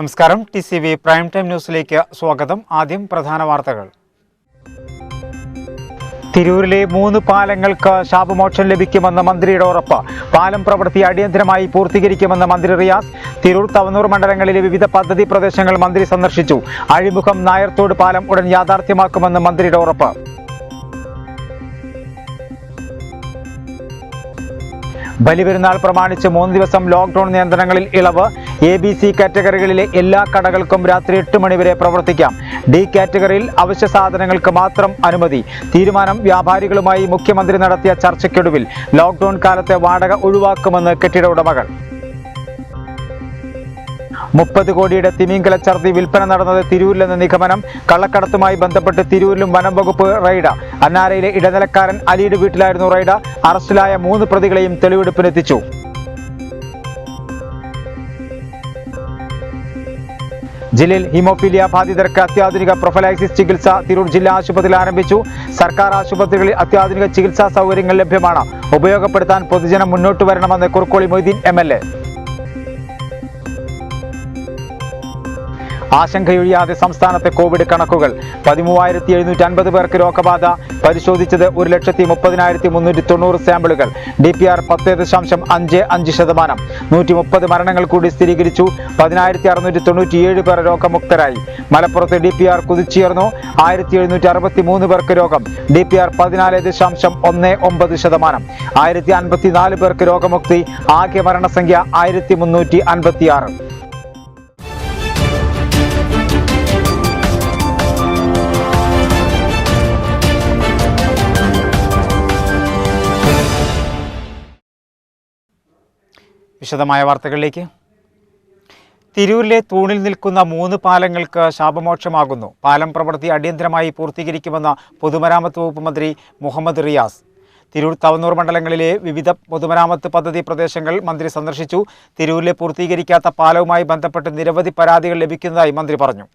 നമസ്കാരം. TCV prime time ന്യൂസിലേക്ക് സ്വാഗതം. ആദ്യം പ്രധാന വാർത്തകൾ. തിരൂരിലെ 3 പാലങ്ങൾക്ക് ശാപമോക്ഷം ലഭിക്കുമെന്ന് മന്ത്രിയുടെ ഉറപ്പ്. പാലം പ്രവൃത്തി അടിയന്തരമായി പൂർത്തീകരിക്കുമെന്ന് മന്ത്രി റിയാസ്. തിരൂർ, തവനൂർ മണ്ഡലങ്ങളിലെ വിവിധ പദ്ധതി പ്രദേശങ്ങൾ മന്ത്രി സന്ദർശിച്ചു. അഴിമുഖം നായർത്തോട് പാലം ഉടൻ യാഥാർത്ഥ്യമാക്കുമെന്ന് മന്ത്രിയുടെ ഉറപ്പ്. ബലിപെരുന്നാൾ പ്രമാണിച്ച് 3 ദിവസം ലോക്ക്ഡൌൺ നിയന്ത്രണങ്ങളിൽ ഇളവ്. ABC കാറ്റഗറികളിലെ എല്ലാ കടകൾക്കും രാത്രി 8 മണി വരെ പ്രവർത്തിക്കാം. D കാറ്റഗറിയിൽ അവശ്യ സാധനങ്ങൾക്ക് മാത്രം അനുമതി. തീരുമാനം വ്യാപാരികളുമായി മുഖ്യമന്ത്രി നടത്തിയ ചർച്ചയ്ക്കൊടുവിൽ. ലോക്ക്ഡൌൺ കാലത്തെ വാടക ഒഴിവാക്കുമെന്ന് കെട്ടിട ഉടമകൾ. 30 കോടിയുടെ തിമിംഗല ഛർദി വിൽപ്പന നടന്നത് തിരൂരിലെന്ന നിഗമനം. കള്ളക്കടത്തുമായി ബന്ധപ്പെട്ട് തിരൂരിലും വനം വകുപ്പ് റെയ്ഡ്. അന്നാരയിലെ ഇടനിലക്കാരൻ അലിയുടെ വീട്ടിലായിരുന്നു റെയ്ഡ്. അറസ്റ്റിലായ 3 പ്രതികളെയും തെളിവെടുപ്പിനെത്തിച്ചു. ജില്ലയിൽ ഹീമോഫീലിയ ബാധിതർക്ക് അത്യാധുനിക പ്രൊഫലാക്സിസ് ചികിത്സ തിരൂർ ജില്ലാ ആശുപത്രിയിൽ ആരംഭിച്ചു. സർക്കാർ ആശുപത്രികളിൽ അത്യാധുനിക ചികിത്സാ സൗകര്യങ്ങൾ ലഭ്യമാണ്. ഉപയോഗപ്പെടുത്താൻ പൊതുജനം മുന്നോട്ട് വരണമെന്ന് കുറുക്കോളി മൊയ്തീൻ MLA. ആശങ്കയൊഴിയാതെ സംസ്ഥാനത്തെ കോവിഡ് കണക്കുകൾ. 13,750 പേർക്ക് രോഗബാധ. പരിശോധിച്ചത് 1,30,390 സാമ്പിളുകൾ. DPR 10.55%. 130 മരണങ്ങൾ കൂടി സ്ഥിരീകരിച്ചു. 10,697 പേർ രോഗമുക്തരായി. മലപ്പുറത്ത് DPR കുതിച്ചുയർന്നു. 1,763 പേർക്ക് രോഗം. DPR 14.19%. 1,054 പേർക്ക് രോഗമുക്തി. ആകെ മരണസംഖ്യ 1,356. വിശദമായ വാർത്തകളിലേക്ക്. തിരൂരിലെ തൂണിൽ നിൽക്കുന്ന 3 പാലങ്ങൾക്ക് ശാപമോക്ഷമാകുന്നു. പാലം പ്രവൃത്തി അടിയന്തരമായി പൂർത്തീകരിക്കുമെന്ന് പൊതുമരാമത്ത് വകുപ്പ് മന്ത്രി മുഹമ്മദ് റിയാസ്. തിരൂർ, തവനൂർ മണ്ഡലങ്ങളിലെ വിവിധ പൊതുമരാമത്ത് പദ്ധതി പ്രദേശങ്ങൾ മന്ത്രി സന്ദർശിച്ചു. തിരൂരിലെ പൂർത്തീകരിക്കാത്ത പാലവുമായി ബന്ധപ്പെട്ട് നിരവധി പരാതികൾ ലഭിക്കുന്നതായി മന്ത്രി പറഞ്ഞു.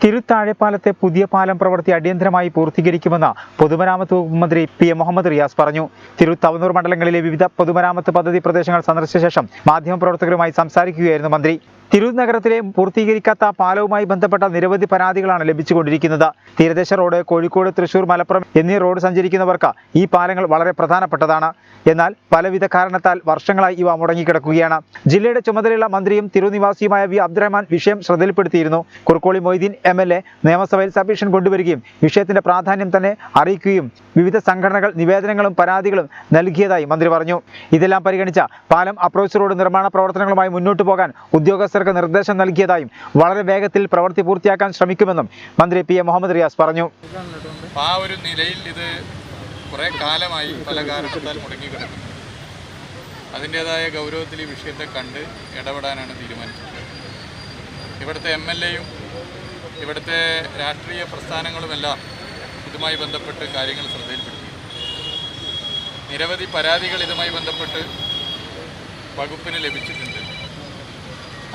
തിരുത്താഴെപ്പാലത്തെ പുതിയ പാലം പ്രവൃത്തി അടിയന്തരമായി പൂർത്തീകരിക്കുമെന്ന് പൊതുമരാമത്ത് വകുപ്പ് മന്ത്രി PM മുഹമ്മദ് റിയാസ് പറഞ്ഞു. തിരൂർ, തവനൂർ മണ്ഡലങ്ങളിലെ വിവിധ പൊതുമരാമത്ത് പദ്ധതി പ്രദേശങ്ങൾ സന്ദർശിച്ച ശേഷം മാധ്യമപ്രവർത്തകരുമായി സംസാരിക്കുകയായിരുന്നു മന്ത്രി. തിരൂർ നഗരത്തിലെ പൂർത്തീകരിക്കാത്ത പാലവുമായി ബന്ധപ്പെട്ട നിരവധി പരാതികളാണ് ലഭിച്ചുകൊണ്ടിരിക്കുന്നത്. തീരദേശ റോഡ്, കോഴിക്കോട്, തൃശൂർ, മലപ്പുറം എന്നീ റോഡ് സഞ്ചരിക്കുന്നവർക്ക് ഈ പാലങ്ങൾ വളരെ പ്രധാനപ്പെട്ടതാണ്. എന്നാൽ പലവിധ കാരണത്താൽ വർഷങ്ങളായി ഇവ മുടങ്ങിക്കിടക്കുകയാണ്. ജില്ലയുടെ ചുമതലയുള്ള മന്ത്രിയും തിരൂർ നിവാസിയുമായ V. അബ്ദുറഹ്മാൻ വിഷയം ശ്രദ്ധയിൽപ്പെടുത്തിയിരുന്നു. കുറുക്കോളി മൊയ്തീൻ MLA നിയമസഭയിൽ സബ്മിഷൻ കൊണ്ടുവരികയും വിഷയത്തിന്റെ പ്രാധാന്യം തന്നെ അറിയിക്കുകയും വിവിധ സംഘടനകൾ നിവേദനങ്ങളും പരാതികളും നൽകിയതായി മന്ത്രി പറഞ്ഞു. ഇതെല്ലാം പരിഗണിച്ച പാലം അപ്രോച്ച് റോഡ് നിർമ്മാണ പ്രവർത്തനങ്ങളുമായി മുന്നോട്ടു പോകാൻ ഉദ്യോഗസ്ഥർക്ക് നിർദ്ദേശം നൽകിയതായും വളരെ വേഗത്തിൽ പ്രവൃത്തി പൂർത്തിയാക്കാൻ ശ്രമിക്കുമെന്നും മന്ത്രി PM മുഹമ്മദ് റിയാസ് പറഞ്ഞു. ആ ഒരു നിലയിൽ ഇത് കുറേ കാലമായി പല കാരണത്താൽ മുടങ്ങിക്കിടക്കുന്നു. അതിൻ്റേതായ ഗൗരവത്തിൽ ഈ വിഷയത്തെ കണ്ട് ഇടപെടാനാണ് തീരുമാനിച്ചത്. ഇവിടുത്തെ MLAയും ഇവിടുത്തെ രാഷ്ട്രീയ പ്രസ്ഥാനങ്ങളുമെല്ലാം ഇതുമായി ബന്ധപ്പെട്ട് കാര്യങ്ങൾ ശ്രദ്ധയിൽപ്പെടുത്തി. നിരവധി പരാതികൾ ഇതുമായി ബന്ധപ്പെട്ട് വകുപ്പിന് ലഭിച്ചിട്ടുണ്ട്.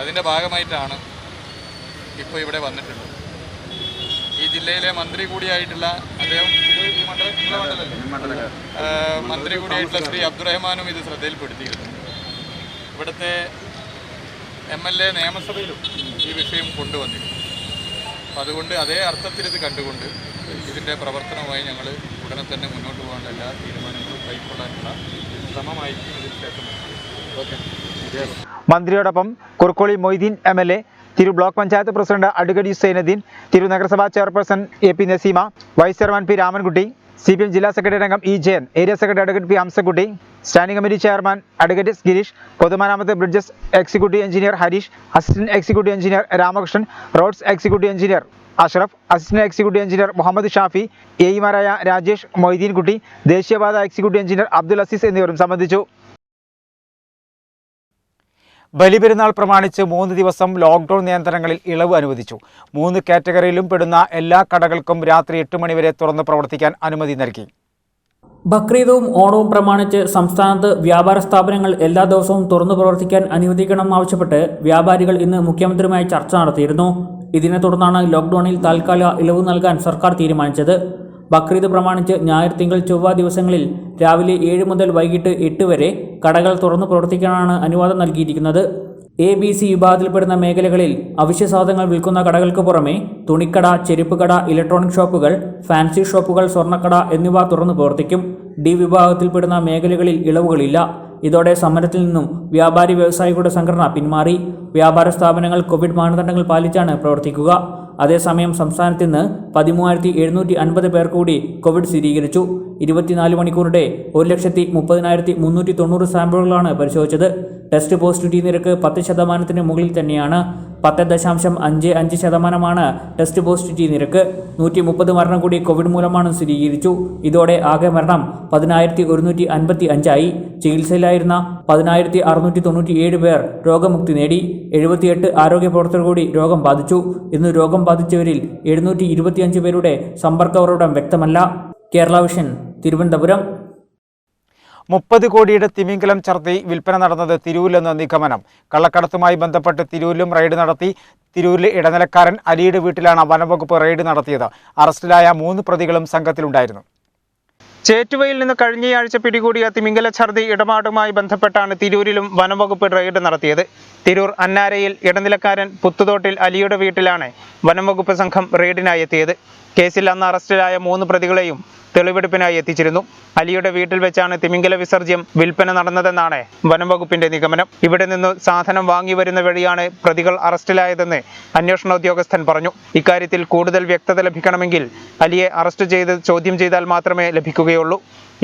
അതിൻ്റെ ഭാഗമായിട്ടാണ് ഇപ്പോൾ ഇവിടെ വന്നിട്ടുള്ളത്. ഈ ജില്ലയിലെ മന്ത്രി കൂടിയായിട്ടുള്ള അദ്ദേഹം മന്ത്രി കൂടിയായിട്ടുള്ള ശ്രീ അബ്ദുറഹ്മാനും ഇത് ശ്രദ്ധയിൽപ്പെടുത്തിയിരുന്നു. ഇവിടുത്തെ MLA നിയമസഭയിലും ഈ വിഷയം കൊണ്ടുവന്നിരുന്നു. അപ്പം അതുകൊണ്ട് അതേ അർത്ഥത്തിൽ ഇത് കണ്ടുകൊണ്ട് ഇതിൻ്റെ പ്രവർത്തനവുമായി ഞങ്ങൾ ഉടനെ തന്നെ മുന്നോട്ട് പോകാനുള്ള എല്ലാ തീരുമാനങ്ങളും കൈക്കൊള്ളാനുള്ള ശ്രമമായിരിക്കും ഇതിന് ശേഷം. മന്ത്രിയോടൊപ്പം Kurukkoli Moideen MLA, Tirur block panchayat president advocate Zainuddin, Tirur നഗരസഭാ chairperson AP Naseema, vice chairman P. Ramankutty, CPM ജില്ലാ സെക്രട്ടറി അംഗം E. Jayan, area secretary advocate P. Hamsakutty, standing committee chairman advocate S. Girish, പൊതുമരാമത്ത് bridges executive engineer Harish, assistant executive engineer Ramakrishnan, roads executive engineer Ashraf, assistant executive engineer Muhammad Shafi, AEമാരായ രാജേഷ്, മൊയ്തീൻകുട്ടി, ദേശീയപാത executive engineer Abdul Azeez എന്നിവരും സംബന്ധിച്ചു. ബലിപെരുന്നാൾ പ്രമാണിച്ച് 3 ദിവസം lockdown നിയന്ത്രണങ്ങളിൽ ഇളവ് അനുവദിച്ചു. 3 കാറ്റഗറിയിലും പെടുന്ന എല്ലാ കടകൾക്കും രാത്രി 8 മണി വരെ തുറന്ന് പ്രവർത്തിക്കാൻ അനുമതി നൽകി. ബക്രീദും ഓണവും പ്രമാണിച്ച് സംസ്ഥാനത്ത് വ്യാപാര സ്ഥാപനങ്ങൾ എല്ലാ ദിവസവും തുറന്നു പ്രവർത്തിക്കാൻ അനുവദിക്കണമെന്നാവശ്യപ്പെട്ട് വ്യാപാരികൾ ഇന്ന് മുഖ്യമന്ത്രിയുമായി ചർച്ച നടത്തിയിരുന്നു. ഇതിനെ തുടർന്നാണ് ലോക്ക്ഡൌണിൽ താൽക്കാലിക ഇളവ് നൽകാൻ സർക്കാർ തീരുമാനിച്ചത്. ബക്രീദ് പ്രമാണിച്ച് ഞായർ, തിങ്കൾ, ചൊവ്വ ദിവസങ്ങളിൽ രാവിലെ 7 മുതൽ വൈകിട്ട് 8 വരെ കടകൾ തുറന്നു പ്രവർത്തിക്കാനാണ് അനുവാദം നൽകിയിരിക്കുന്നത്. ABC വിഭാഗത്തിൽപ്പെടുന്ന മേഖലകളിൽ അവശ്യ സാധനങ്ങൾ വിൽക്കുന്ന കടകൾക്ക് പുറമെ തുണിക്കട, ചെരുപ്പ് കട, ഇലക്ട്രോണിക് ഷോപ്പുകൾ, ഫാൻസി ഷോപ്പുകൾ, സ്വർണ്ണക്കട എന്നിവ തുറന്നു പ്രവർത്തിക്കും. D വിഭാഗത്തിൽപ്പെടുന്ന മേഖലകളിൽ ഇളവുകളില്ല. ഇതോടെ സമരത്തിൽ നിന്നും വ്യാപാരി വ്യവസായികളുടെ സംഘടന പിന്മാറി. വ്യാപാര സ്ഥാപനങ്ങൾ കോവിഡ് മാനദണ്ഡങ്ങൾ പാലിച്ചാണ് പ്രവർത്തിക്കുക. അതേസമയം സംസ്ഥാനത്ത് ഇന്ന് 13,750 പേർ കൂടി കോവിഡ് സ്ഥിരീകരിച്ചു. 24 മണിക്കൂറിടെ 1,30,390 സാമ്പിളുകളാണ് പരിശോധിച്ചത്. ടെസ്റ്റ് പോസിറ്റിവിറ്റി നിരക്ക് 10% മുകളിൽ തന്നെയാണ്. 10.55% ടെസ്റ്റ് പോസിറ്റിവിറ്റി നിരക്ക്. 130 മരണം കൂടി കോവിഡ് മൂലമാണ് സ്ഥിരീകരിച്ചു. ഇതോടെ ആകെ മരണം 10,155 ആയി. ചികിത്സയിലായിരുന്ന 10,697 പേർ രോഗമുക്തി നേടി. 78 ആരോഗ്യ പ്രവർത്തകർ കൂടി രോഗം ബാധിച്ചു. ഇന്ന് രോഗം ബാധിച്ചവരിൽ 725 പേരുടെ സമ്പർക്ക ഉറവിടം വ്യക്തമല്ല. കേരള വിഷൻ, തിരുവനന്തപുരം. 30 കോടിയുടെ തിമിംഗലം ഛർദി വിൽപ്പന നടന്നത് തിരൂരിലെന്ന നിഗമനം. കള്ളക്കടത്തുമായി ബന്ധപ്പെട്ട് തിരൂരിലും റെയ്ഡ് നടത്തി. തിരൂരിലെ ഇടനിലക്കാരൻ അലിയുടെ വീട്ടിലാണ് വനംവകുപ്പ് റെയ്ഡ് നടത്തിയത്. അറസ്റ്റിലായ 3 പ്രതികളും സംഘത്തിലുണ്ടായിരുന്നു. ചേറ്റുവയിൽ നിന്ന് കഴിഞ്ഞയാഴ്ച പിടികൂടിയ തിമിംഗല ഛർദി ഇടപാടുമായി ബന്ധപ്പെട്ടാണ് തിരൂരിലും വനംവകുപ്പ് റെയ്ഡ് നടത്തിയത്. തിരൂർ അന്നാരയിൽ ഇടനിലക്കാരൻ പുത്തുതോട്ടിൽ അലിയുടെ വീട്ടിലാണ് വനംവകുപ്പ് സംഘം റെയ്ഡിനായി എത്തിയത്. കേസിൽ അന്ന് അറസ്റ്റിലായ 3 പ്രതികളെയും തെളിവെടുപ്പിനായി എത്തിച്ചിരുന്നു. അലിയുടെ വീട്ടിൽ വെച്ചാണ് തിമിംഗല വിസർജ്യം വിൽപ്പന നടന്നതെന്നാണ് വനംവകുപ്പിന്റെ നിഗമനം. ഇവിടെ നിന്ന് സാധനം വാങ്ങി വരുന്ന വഴിയാണ് പ്രതികൾ അറസ്റ്റിലായതെന്ന് അന്വേഷണ ഉദ്യോഗസ്ഥൻ പറഞ്ഞു. ഇക്കാര്യത്തിൽ കൂടുതൽ വ്യക്തത ലഭിക്കണമെങ്കിൽ അലിയെ അറസ്റ്റ് ചെയ്ത് ചോദ്യം ചെയ്താൽ മാത്രമേ ലഭിക്കുകയുള്ളൂ.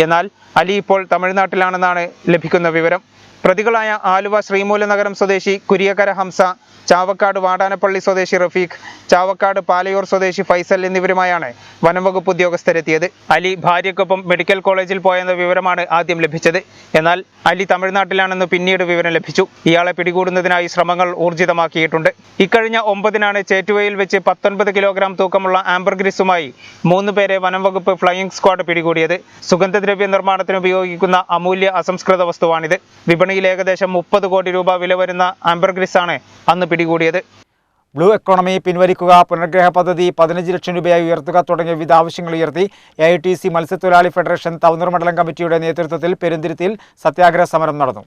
എന്നാൽ അലി ഇപ്പോൾ തമിഴ്നാട്ടിലാണെന്നാണ് ലഭിക്കുന്ന വിവരം. പ്രതികളായ ആലുവ ശ്രീമൂലനഗരം സ്വദേശി കുരിയക്കര ഹംസ, ചാവക്കാട് വാടാനപ്പള്ളി സ്വദേശി റഫീഖ്, ചാവക്കാട് പാലയൂർ സ്വദേശി ഫൈസൽ എന്നിവരുമായാണ് വനംവകുപ്പ് ഉദ്യോഗസ്ഥരെത്തിയത്. അലി ഭാര്യയ്ക്കൊപ്പം മെഡിക്കൽ കോളേജിൽ പോയെന്ന വിവരമാണ് ആദ്യം ലഭിച്ചത്. എന്നാൽ അലി തമിഴ്നാട്ടിലാണെന്ന് പിന്നീട് വിവരം ലഭിച്ചു. ഇയാളെ പിടികൂടുന്നതിനായി ശ്രമങ്ങൾ ഊർജിതമാക്കിയിട്ടുണ്ട്. ഇക്കഴിഞ്ഞ 9-നാണ് ചേറ്റുവയിൽ വെച്ച് 19 കിലോഗ്രാം തൂക്കമുള്ള ആംബർഗ്രിസുമായി 3 പേരെ വനംവകുപ്പ് ഫ്ലൈയിംഗ് സ്ക്വാഡ് പിടികൂടിയത്. സുഗന്ധദ്രവ്യ നിർമ്മാണത്തിന് ഉപയോഗിക്കുന്ന അമൂല്യ അസംസ്കൃത വസ്തുവാണിത്. വിപണിയിൽ ഏകദേശം 30 കോടി രൂപ വില വരുന്ന ആംബർഗ്രിസാണ് അന്ന് പിടികൂടിയത്. ബ്ലൂ എക്കോണമി പിൻവലിക്കുക, പുനർഗ്രഹ പദ്ധതി 15 ലക്ഷം രൂപയായി ഉയർത്തുക തുടങ്ങിയ വിവിധ ആവശ്യങ്ങൾ ഉയർത്തി AITC മത്സ്യത്തൊഴിലാളി ഫെഡറേഷൻ തവനൂർ മണ്ഡലം കമ്മിറ്റിയുടെ നേതൃത്വത്തിൽ പെരുന്തുരുത്തിയിൽ സത്യാഗ്രഹ സമരം നടന്നു.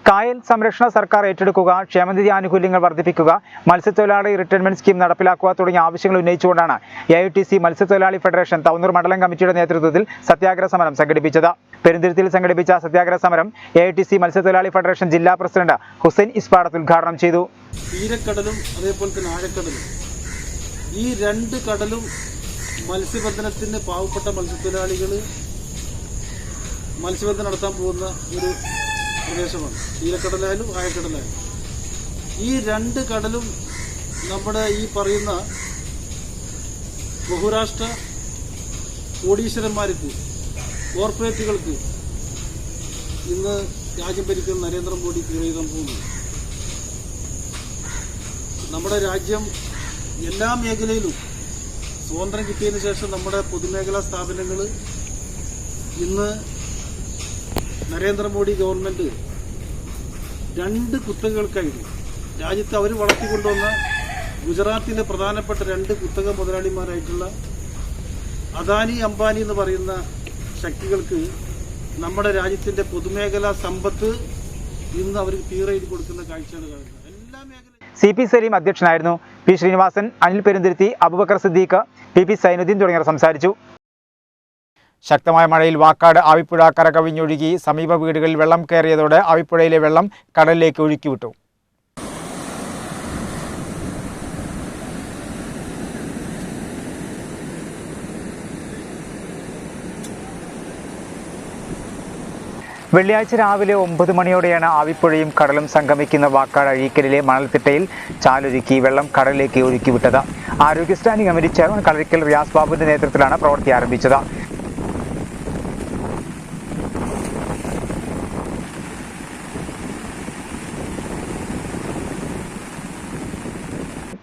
കായൽ സംരക്ഷണ സർക്കാർ ഏറ്റെടുക്കുക, ക്ഷേമനിധി ആനുകൂല്യങ്ങൾ വർദ്ധിപ്പിക്കുക, മത്സ്യത്തൊഴിലാളി റിട്ടയർമെന്റ് സ്കീം നടപ്പിലാക്കുക തുടങ്ങിയ ആവശ്യങ്ങൾ ഉന്നയിച്ചുകൊണ്ടാണ് AITC മത്സ്യത്തൊഴിലാളി ഫെഡറേഷൻ തവനൂർ മണ്ഡലം കമ്മിറ്റിയുടെ നേതൃത്വത്തിൽ സത്യാഗ്രഹ സമരം സംഘടിപ്പിച്ചത്. പെരുന്തുരുത്തിയിൽ സംഘടിപ്പിച്ച സത്യാഗ്രഹ സമരം AITC മത്സ്യത്തൊഴിലാളി ഫെഡറേഷൻ ജില്ലാ പ്രസിഡന്റ് ഹുസൈൻ ഇസ്പാടത്ത് ഉദ്ഘാടനം ചെയ്തു. തീരക്കടലും അതേപോലെ തന്നെ ആഴക്കടലും, ഈ 2 കടലും മത്സ്യബന്ധനത്തിന് പാവപ്പെട്ട മത്സ്യത്തൊഴിലാളികൾ മത്സ്യബന്ധനം നടത്താൻ പോകുന്ന ഒരു പ്രദേശമാണ്. തീരക്കടലായാലും ആഴക്കടലായാലും ഈ 2 കടലും നമ്മുടെ ഈ പറയുന്ന ബഹുരാഷ്ട്ര കോടീശ്വരന്മാർക്ക്, കോർപ്പറേറ്റുകൾക്ക് ഇന്ന് രാജ്യം ഭരിക്കുന്ന നരേന്ദ്രമോദി തീരെഴുതാൻ പോകുന്നു. നമ്മുടെ രാജ്യം എല്ലാ മേഖലയിലും സ്വാതന്ത്ര്യം കിട്ടിയതിന് ശേഷം നമ്മുടെ പൊതുമേഖലാ സ്ഥാപനങ്ങൾ ഇന്ന് നരേന്ദ്രമോദി ഗവൺമെൻറ് 2 കുത്തകകൾക്കായിരുന്നു രാജ്യത്ത് അവർ വളർത്തിക്കൊണ്ടുവന്ന ഗുജറാത്തിലെ പ്രധാനപ്പെട്ട 2 കുത്തക മുതലാളിമാരായിട്ടുള്ള അദാനി, അംബാനി എന്ന് പറയുന്ന ശക്തികൾക്ക് നമ്മുടെ രാജ്യത്തിൻ്റെ പൊതുമേഖലാ സമ്പത്ത് ഇന്ന് അവർക്ക് തീരെഴുതി കൊടുക്കുന്ന കാഴ്ചയാണ് കാണുന്നത്. എല്ലാ മേഖലയും CP സലീം അധ്യക്ഷനായിരുന്നു. P ശ്രീനിവാസൻ, അനിൽ പെരുന്തുരുത്തി, അബൂബക്കർ സിദ്ദീഖ്, PP സൈനുദ്ദീൻ തുടങ്ങിയവർ സംസാരിച്ചു. ശക്തമായ മഴയിൽ വാക്കാട് ആവിപ്പുഴ കരകവിഞ്ഞൊഴുകി. സമീപ വീടുകളിൽ വെള്ളം കയറിയതോടെ ആവിപ്പുഴയിലെ വെള്ളം കടലിലേക്ക് ഒഴുക്കിവിട്ടു. വെള്ളിയാഴ്ച രാവിലെ 9 മണിയോടെയാണ് ആവിപ്പുഴയും കടലും സംഗമിക്കുന്ന വാക്കാട് അഴീക്കലിലെ മണൽത്തിട്ടയിൽ ചാലൊരുക്കി വെള്ളം കടലിലേക്ക് ഒഴുക്കിവിട്ടത്. ആരോഗ്യ സ്റ്റാൻഡിംഗ് കമ്മിറ്റി ചെയർമാൻ കളരിക്കൽ റിയാസ് ബാബുവിന്റെ നേതൃത്വത്തിലാണ് പ്രവൃത്തി ആരംഭിച്ചത്.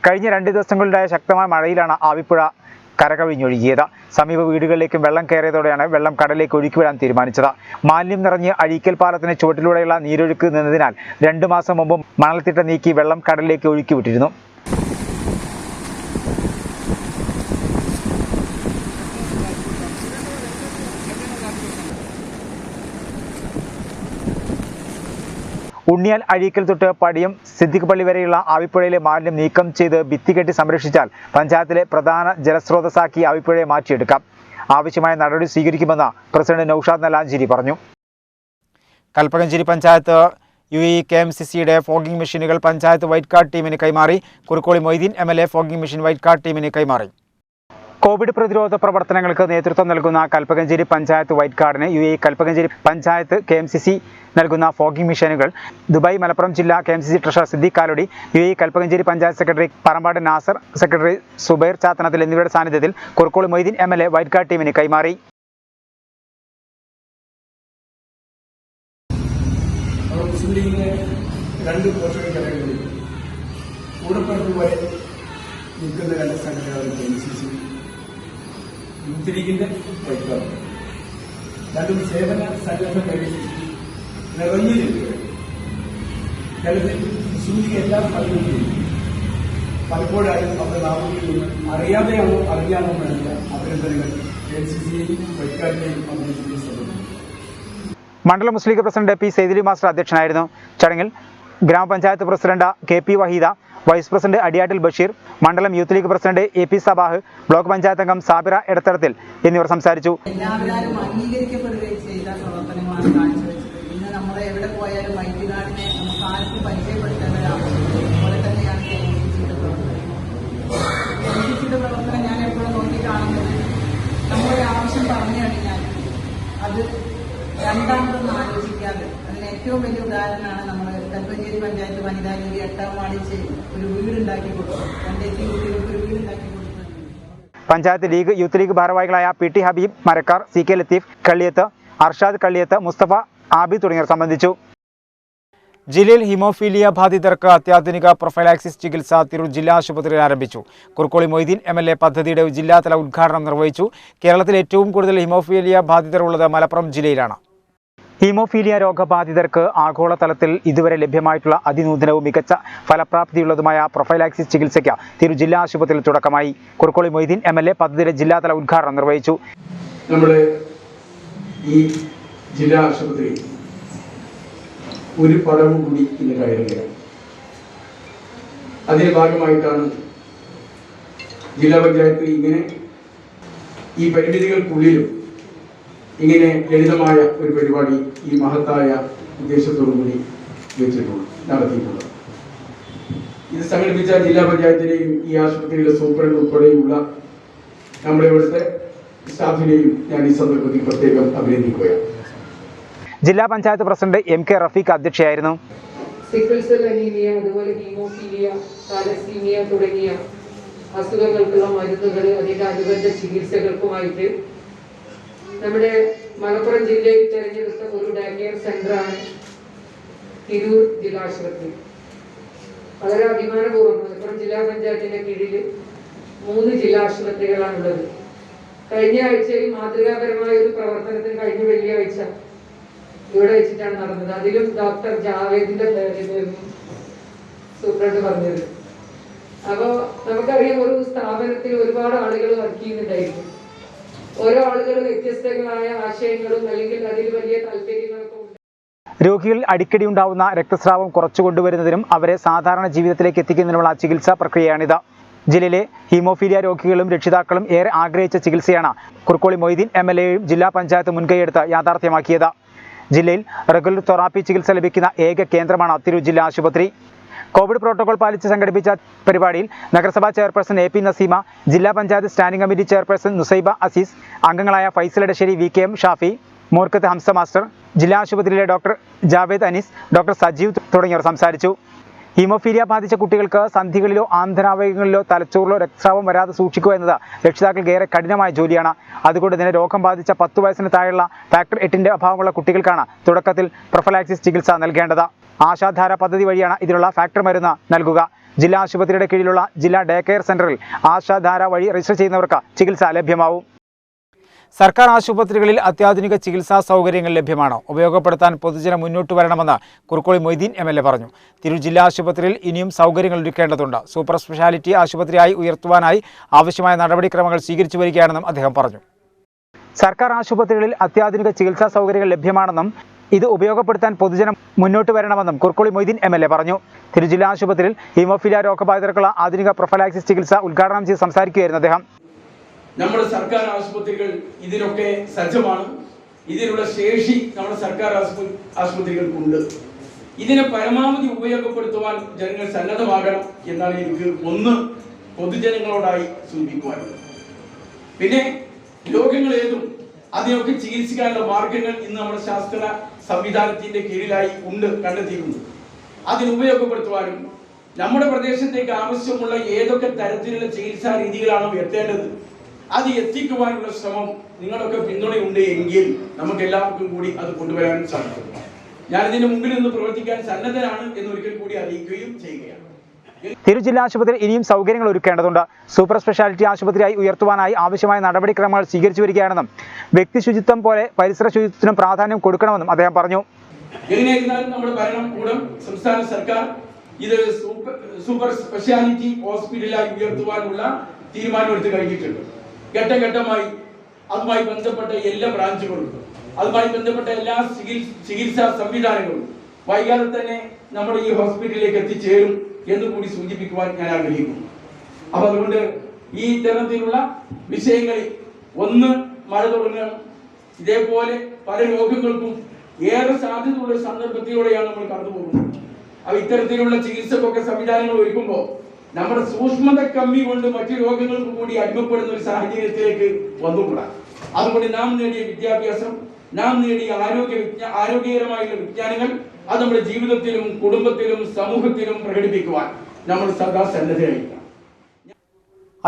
കഴിഞ്ഞ 2 ദിവസങ്ങളിലുണ്ടായ ശക്തമായ മഴയിലാണ് ആവിപ്പുഴ കരകവിഞ്ഞൊഴുകിയത്. സമീപ വീടുകളിലേക്കും വെള്ളം കയറിയതോടെയാണ് വെള്ളം കടലിലേക്ക് ഒഴുക്കിവിടാൻ തീരുമാനിച്ചത്. മാലിന്യം നിറഞ്ഞ് അഴീക്കൽ പാലത്തിന് ചുവട്ടിലൂടെയുള്ള നീരൊഴുക്ക് നിന്നതിനാൽ 2 മാസം മുമ്പ് മണൽത്തിട്ട നീക്കി വെള്ളം കടലിലേക്ക് ഒഴുക്കിവിട്ടിരുന്നു. ഉണ്ണിയാൽ അഴീക്കൽ തൊട്ട് പടിയം സിദ്ദിഖ് പള്ളി വരെയുള്ള ആവിപ്പുഴയിലെ മാലിന്യം നീക്കം ചെയ്ത് ഭിത്തി കെട്ടി സംരക്ഷിച്ചാൽ പഞ്ചായത്തിലെ പ്രധാന ജലസ്രോതസ്സാക്കി ആവിപ്പുഴയെ മാറ്റിയെടുക്കാം. ആവശ്യമായ നടപടി സ്വീകരിക്കുമെന്ന് പ്രസിഡന്റ് നൌഷാദ് നലാഞ്ചേരി പറഞ്ഞു. കൽപ്പകഞ്ചേരി പഞ്ചായത്ത് UAE KMCCയുടെ ഫോഗിംഗ് മെഷീനുകൾ പഞ്ചായത്ത് വൈറ്റ് കാർഡ് ടീമിന് കൈമാറി. Kurukkoli Moideen MLA fogging machine white card ടീമിന് കൈമാറി. കോവിഡ് പ്രതിരോധ പ്രവർത്തനങ്ങൾക്ക് നേതൃത്വം നൽകുന്ന കൽപ്പകഞ്ചേരി പഞ്ചായത്ത് വൈറ്റ് കാർഡിന് UAE കൽപ്പകഞ്ചേരി പഞ്ചായത്ത് KMCC നൽകുന്ന ഫോഗിംഗ് മെഷീനുകൾ ദുബായ് മലപ്പുറം ജില്ലാ KMCC treasurer Siddique Kalady, UAE Kalpakanchery panchayat secretary Parambad Nasser, secretary Zubair Chathanathil എന്നിവരുടെ സാന്നിധ്യത്തിൽ Kurukkoli Moideen MLA white card ടീമിന് കൈമാറി. മുസ്ലിം ലീഗിനെ 2 പോഷക ഘടകങ്ങളിൽ കൂടപ്പുറത്ത് വരെ നിൽക്കുന്ന 2 സംഘടനകൾ KMCC, യൂത്ത് ലീഗിന്റെ വൈക്കാർ, 2 സേവന സംഘടനകളിൽ നിറഞ്ഞു നിൽക്കുക. കേരളത്തിൽ മുസ്ലിം ലീഗ് എല്ലാ സ്ഥലങ്ങളിലും പലപ്പോഴായും അവരുടെ നാമത്തിൽ നിന്ന് അറിയാതെയാണോ അറിയാമോ വേണ്ട അഭ്യന്തരങ്ങൾ KMCCയെയും വൈക്കാരിനെയും അഭിനയിക്കുന്ന ശ്രമിക്കുന്നു. മണ്ഡലം Muslim League president P. Saidali master അധ്യക്ഷനായിരുന്നു. ചടങ്ങിൽ ഗ്രാമപഞ്ചായത്ത് president KP Waheeda, vice president Adiyattil Basheer, മണ്ഡലം youth League president AP Sabah, block panchayat അംഗം സാബിറ എടത്തടത്തിൽ എന്നിവർ സംസാരിച്ചു. എല്ലാവരും അംഗീകരിക്കപ്പെടുകയും ചെയ്ത പ്രവർത്തനങ്ങളാണ് കാഴ്ചവെച്ചത്. ഇന്ന് നമ്മൾ എവിടെ പോയാലും വൈറ്റ് കാർഡിനെ നമുക്ക് ആർക്കും പരിചയപ്പെടുത്തേണ്ട ഒരു ആവശ്യമില്ല. അതുപോലെ തന്നെയാണ് KMCCയുടെ പ്രവർത്തനം. KMCCയുടെ പ്രവർത്തനം ഞാൻ എപ്പോഴും നോക്കി കാണുന്നത്, നമ്മളൊരു ആവശ്യം പറഞ്ഞു കഴിഞ്ഞാൽ അത് രണ്ടാമതൊന്നും ആലോചിക്കാതെ, അതിന് ഏറ്റവും വലിയ ഉദാഹരണമാണ് നമ്മൾ കൽപ്പകഞ്ചേരി പഞ്ചായത്ത് വനിതാ ലീഗ് 8ാം വാർഡിൽ ഒരു വീടുണ്ടാക്കി കൊടുത്തു. 2 കുട്ടികൾക്ക് ഒരു വീടുണ്ടാക്കി കൊടുത്തു. പഞ്ചായത്ത് ലീഗ് യൂത്ത് ലീഗ് ഭാരവാഹികളായ PT ഹബീബ് മരക്കാർ, CK ലത്തീഫ് കള്ളിയത്ത്, അർഷാദ് കള്ളിയത്ത്, മുസ്തഫ ആബി തുടങ്ങിയവർ സംബന്ധിച്ചു. ജില്ലയിൽ ഹീമോഫീലിയ ബാധിതർക്ക് അത്യാധുനിക പ്രൊഫൈലാക്സിസ് ചികിത്സ തിരൂർ ജില്ലാ ആശുപത്രിയിൽ ആരംഭിച്ചു. കുറുക്കോളി മൊയ്തീൻ MLA പദ്ധതിയുടെ ജില്ലാതല ഉദ്ഘാടനം നിർവഹിച്ചു. കേരളത്തിൽ ഏറ്റവും കൂടുതൽ ഹീമോഫീലിയ ബാധിതർ ഉള്ളത് മലപ്പുറം ജില്ലയിലാണ്. ഹീമോഫീലിയ രോഗബാധിതർക്ക് ആഗോളതലത്തിൽ ഇതുവരെ ലഭ്യമായിട്ടുള്ള അതിനൂതനവും മികച്ച ഫലപ്രാപ്തിയുള്ളതുമായ പ്രൊഫൈലാക്സിസ് ചികിത്സയ്ക്ക് തിരൂർ ജില്ലാ ആശുപത്രിയിൽ തുടക്കമായി. കുറുക്കോളി മൊയ്തീൻ MLA പദ്ധതിയുടെ ജില്ലാതല ഉദ്ഘാടനം നിർവഹിച്ചു. നമ്മുടെ ഈ ജില്ലാ ആശുപത്രി ഒരു പടവും കൂടി ഇന്ന് കയറുകയാണ്. അതിന്റെ ഭാഗമായിട്ടാണ് ജില്ലാ പഞ്ചായത്ത് ഇങ്ങനെ ഈ പരിമിതികൾക്കുള്ളിലും ഇങ്ങനെ ലളിതമായ ഒരു പരിപാടി ഈ മഹത്തായ ഉദ്ദേശത്തോടു കൂടി നടത്തിയിട്ടുള്ളത്. ഇത് സംഘടിപ്പിച്ച ജില്ലാ പഞ്ചായത്തിലെയും ഈ ആശുപത്രിയിലെ സൂപ്രണ്ട് ഉൾപ്പെടെയുള്ള നമ്മുടെ ഇവിടുത്തെ സ്റ്റാഫിനെയും ഞാൻ ഈ സന്ദർഭത്തിൽ പ്രത്യേകം അഭിനന്ദിക്കുകയാണ്. ജില്ലാ പഞ്ചായത്ത് പ്രസിഡന്റ് MK റഫീഖ് അധ്യക്ഷയായിരുന്നു. സിക്കിൾ സെൽ അനീമിയ, അതുപോലെ ഹീമോഫീലിയ, താലസീമിയ തുടങ്ങിയ അസുഖങ്ങൾക്കുള്ള മരുന്നുകൾ, അതിന്റെ അനുബന്ധ ചികിത്സകൾക്കുമായിട്ട് നമ്മുടെ മലപ്പുറം ജില്ലയിൽ തെരഞ്ഞെടുത്ത ഒരു ഡേ കെയർ സെന്ററാണ് തിരൂർ ജില്ലാ ആശുപത്രി. വളരെ അഭിമാനപൂർവ്വം മലപ്പുറം ജില്ലാ പഞ്ചായത്തിന്റെ കീഴിൽ 3 ജില്ലാ ആശുപത്രികളാണുള്ളത്. കഴിഞ്ഞ ആഴ്ചയിൽ മാതൃകാപരമായ ഒരു പ്രവർത്തനത്തിന് കഴിഞ്ഞ വെള്ളിയാഴ്ച ഇവിടെ വെച്ചിട്ടാണ് നടന്നത്. അതിലും ഡോക്ടർ ജാവേദിന്റെ പേരിലായിരുന്നു സൂപ്രണ്ട് പറഞ്ഞത്. അപ്പോ നമുക്കറിയാം, ഒരു സ്ഥാപനത്തിൽ ഒരുപാട് ആളുകൾ വർക്ക് ചെയ്യുന്നുണ്ടായിരിക്കും. ഓരോ ആളുകളും വ്യത്യസ്തങ്ങളായ ആശയങ്ങളും അല്ലെങ്കിൽ അതിൽ വലിയ താല്പര്യങ്ങളൊക്കെ ഉണ്ട്. രോഗികളിൽ അടിക്കടി ഉണ്ടാവുന്ന രക്തസ്രാവം കുറച്ചുകൊണ്ടുവരുന്നതിനും അവരെ സാധാരണ ജീവിതത്തിലേക്ക് എത്തിക്കുന്നതിനുമുള്ള ചികിത്സാ പ്രക്രിയയാണിത്. ജില്ലയിലെ ഹീമോഫീലിയ രോഗികളും രക്ഷിതാക്കളും ഏറെ ആഗ്രഹിച്ച ചികിത്സയാണ് കുറുക്കോളി മൊയ്തീൻ MLAയും ജില്ലാ പഞ്ചായത്ത് മുൻകൈയെടുത്ത് യാഥാർത്ഥ്യമാക്കിയത്. ജില്ലയിൽ റെഗുലർ തെറാപ്പി ചികിത്സ ലഭിക്കുന്ന ഏക കേന്ദ്രമാണ് തിരൂർ ജില്ലാ ആശുപത്രി. കോവിഡ് പ്രോട്ടോകോൾ പാലിച്ച് സംഘടിപ്പിച്ച പരിപാടിയിൽ നഗരസഭാ ചെയർപേഴ്സൺ AP നസീമ, ജില്ലാ panchayat standing committee chairperson Nusaiba Azeez, അംഗങ്ങളായ ഫൈസൽ എടശ്ശേരി, VKM ഷാഫി, മൂർക്കത്ത് ഹംസ മാസ്റ്റർ, ജില്ലാ ആശുപത്രിയിലെ ഡോക്ടർ ജാവേദ് അനീസ്, ഡോക്ടർ സജീവ് തുടങ്ങിയവർ സംസാരിച്ചു. ഹീമോഫീലിയ ബാധിച്ച കുട്ടികൾക്ക് സന്ധികളിലോ ആന്തരാവയവങ്ങളിലോ തലച്ചോറിലോ രക്തസ്രാവം വരാതെ സൂക്ഷിക്കുക എന്നത് രക്ഷിതാക്കൾക്ക് ഏറെ കഠിനമായ ജോലിയാണ്. അതുകൊണ്ട് തന്നെ രോഗം ബാധിച്ച 10 വയസ്സിന് താഴെയുള്ള ഫാക്ടർ 8ന്റെ അഭാവമുള്ള കുട്ടികൾക്കാണ് തുടക്കത്തിൽ പ്രൊഫൈലാക്സിസ് ചികിത്സ നൽകേണ്ടത്. ആശാധാര പദ്ധതി വഴിയാണ് ഇതിനുള്ള ഫാക്ടർ മരുന്ന് നൽകുക. ജില്ലാ ആശുപത്രിയുടെ കീഴിലുള്ള ജില്ലാ ഡേ കെയർ സെന്ററിൽ ആശാധാര വഴി രജിസ്റ്റർ ചെയ്യുന്നവർക്ക് ചികിത്സ ലഭ്യമാവും. സർക്കാർ ആശുപത്രികളിൽ അത്യാധുനിക ചികിത്സാ സൗകര്യങ്ങൾ ലഭ്യമാണ്. ഉപയോഗപ്പെടുത്താൻ പൊതുജനം മുന്നോട്ട് വരണമെന്ന് കുറുക്കോളി മൊയ്തീൻ MLA പറഞ്ഞു. തിരൂർ ജില്ലാ ആശുപത്രിയിൽ ഇനിയും സൗകര്യങ്ങൾ ഒരുക്കേണ്ടതുണ്ട്. സൂപ്പർ സ്പെഷ്യാലിറ്റി ആശുപത്രിയായി ഉയർത്തുവാനായി ആവശ്യമായ നടപടിക്രമങ്ങൾ സ്വീകരിച്ചു വരികയാണെന്നും അദ്ദേഹം പറഞ്ഞു. സർക്കാർ ആശുപത്രികളിൽ അത്യാധുനിക ചികിത്സാ സൗകര്യങ്ങൾ ലഭ്യമാണെന്നും ഇത് ഉപയോഗപ്പെടുത്താൻ പൊതുജനം മുന്നോട്ട് വരണമെന്നും കുർക്കോളി മൊയ്തീൻ MLA പറഞ്ഞു. തിരുജില്ലാ ആശുപത്രിയിൽ ഹീമോഫീലിയ രോഗബാധിതർക്കുള്ള ആധുനിക പ്രൊഫലാക്സിസ് ചികിത്സ ഉദ്ഘാടനം ചെയ്ത് സംസാരിക്കുകയായിരുന്നു അദ്ദേഹം. നമ്മുടെ സർക്കാർ ആശുപത്രികൾ ഇതിനൊക്കെ സജ്ജമാണ്. ഇതിനുള്ള ശേഷി നമ്മുടെ സർക്കാർ ആശുപത്രികൾക്കുണ്ട്. ഇതിനെ പരമാവധി ഉപയോഗപ്പെടുത്തുവാൻ ജനങ്ങൾ സന്നദ്ധമാകണം എന്നാണ് എനിക്ക് പൊതുജനങ്ങളോടായി സൂചിപ്പിക്കുവാനുള്ളത്. പിന്നെ രോഗങ്ങൾ ഏതും അതിനൊക്കെ ചികിത്സിക്കാനുള്ള മാർഗങ്ങൾ ഇന്ന് നമ്മുടെ ശാസ്ത്ര സംവിധാനത്തിന്റെ കീഴിലായി കണ്ടെത്തിയിട്ടുണ്ട്. അതിനുപയോഗപ്പെടുത്തുവാനും നമ്മുടെ പ്രദേശത്തേക്ക് ആവശ്യമുള്ള ഏതൊക്കെ തരത്തിലുള്ള ചികിത്സാ രീതികളാണോ എത്തേണ്ടത് അത് എത്തിക്കുവാനുള്ള ശ്രമം നിങ്ങളൊക്കെ പിന്തുണയുണ്ട് എങ്കിൽ നമുക്ക് എല്ലാവർക്കും കൂടി അത് കൊണ്ടുവരാനും സാധിക്കും. ഞാനിതിന് മുമ്പിൽ നിന്ന് പ്രവർത്തിക്കാൻ സന്നദ്ധനാണ് എന്നൊരിക്കൽ കൂടി അറിയിക്കുകയും ചെയ്യുകയാണ്. തിരുജില്ലാ ആശുപത്രിയിൽ ഇനിയും സൗകര്യങ്ങൾ ഒരുക്കേണ്ടതുണ്ട്. സൂപ്പർ സ്പെഷ്യാലിറ്റി ആശുപത്രിയായി ഉയർത്തുവാനായി ആവശ്യമായ നടപടിക്രമങ്ങൾ സ്വീകരിച്ചു വരികയാണെന്നും വ്യക്തി ശുചിത്വം പോലെ പരിസര ശുചിത്വത്തിനും പ്രാധാന്യം കൊടുക്കണമെന്നും അദ്ദേഹം പറഞ്ഞു. എങ്ങനെയായിരുന്നാലും നമ്മുടെ ഭരണകൂടം സംസ്ഥാന സർക്കാർ ഇത് സൂപ്പർ സ്പെഷ്യാലിറ്റി ഹോസ്പിറ്റലായി ഉയർത്തുവാനുള്ള തീരുമാനമെടുത്ത് കഴിഞ്ഞിട്ടുണ്ട്. ഘട്ടഘട്ടമായി അതുമായി ബന്ധപ്പെട്ട എല്ലാ ബ്രാഞ്ചുകളും അതുമായി ബന്ധപ്പെട്ട എല്ലാ ചികിത്സാ സംവിധാനങ്ങളും വൈകാതെ തന്നെ നമ്മുടെ ഈ ഹോസ്പിറ്റലിലേക്ക് എത്തിച്ചേരും എന്ന് കൂടി സൂചിപ്പിക്കുവാൻ ഞാൻ ആഗ്രഹിക്കുന്നു. അപ്പൊ അതുകൊണ്ട് ഈ തരത്തിലുള്ള വിഷയങ്ങളിൽ മഴ തുടങ്ങണം. ഇതേപോലെ പല രോഗങ്ങൾക്കും ഏറെ സാധ്യതയുള്ള സന്ദർഭത്തിലൂടെയാണ് നമ്മൾ കടന്നു പോകുന്നത്. അപ്പൊ ഇത്തരത്തിലുള്ള ചികിത്സക്കൊക്കെ സംവിധാനങ്ങൾ ഒരുക്കുമ്പോൾ നമ്മുടെ സൂക്ഷ്മത കമ്മി കൊണ്ട് മറ്റു രോഗങ്ങൾക്ക് കൂടി അടിമപ്പെടുന്ന ഒരു സാഹചര്യത്തിലേക്ക് വന്നുകൂടാ. അതുകൊണ്ട് നാം നേടിയ വിദ്യാഭ്യാസം, നാം നേടിയ ആരോഗ്യകരമായുള്ള വിജ്ഞാനങ്ങൾ അത് നമ്മുടെ ജീവിതത്തിലും കുടുംബത്തിലും സമൂഹത്തിലും പ്രകടിപ്പിക്കുവാൻ നമ്മൾ സദാ സന്നദ്ധരായിരിക്കണം.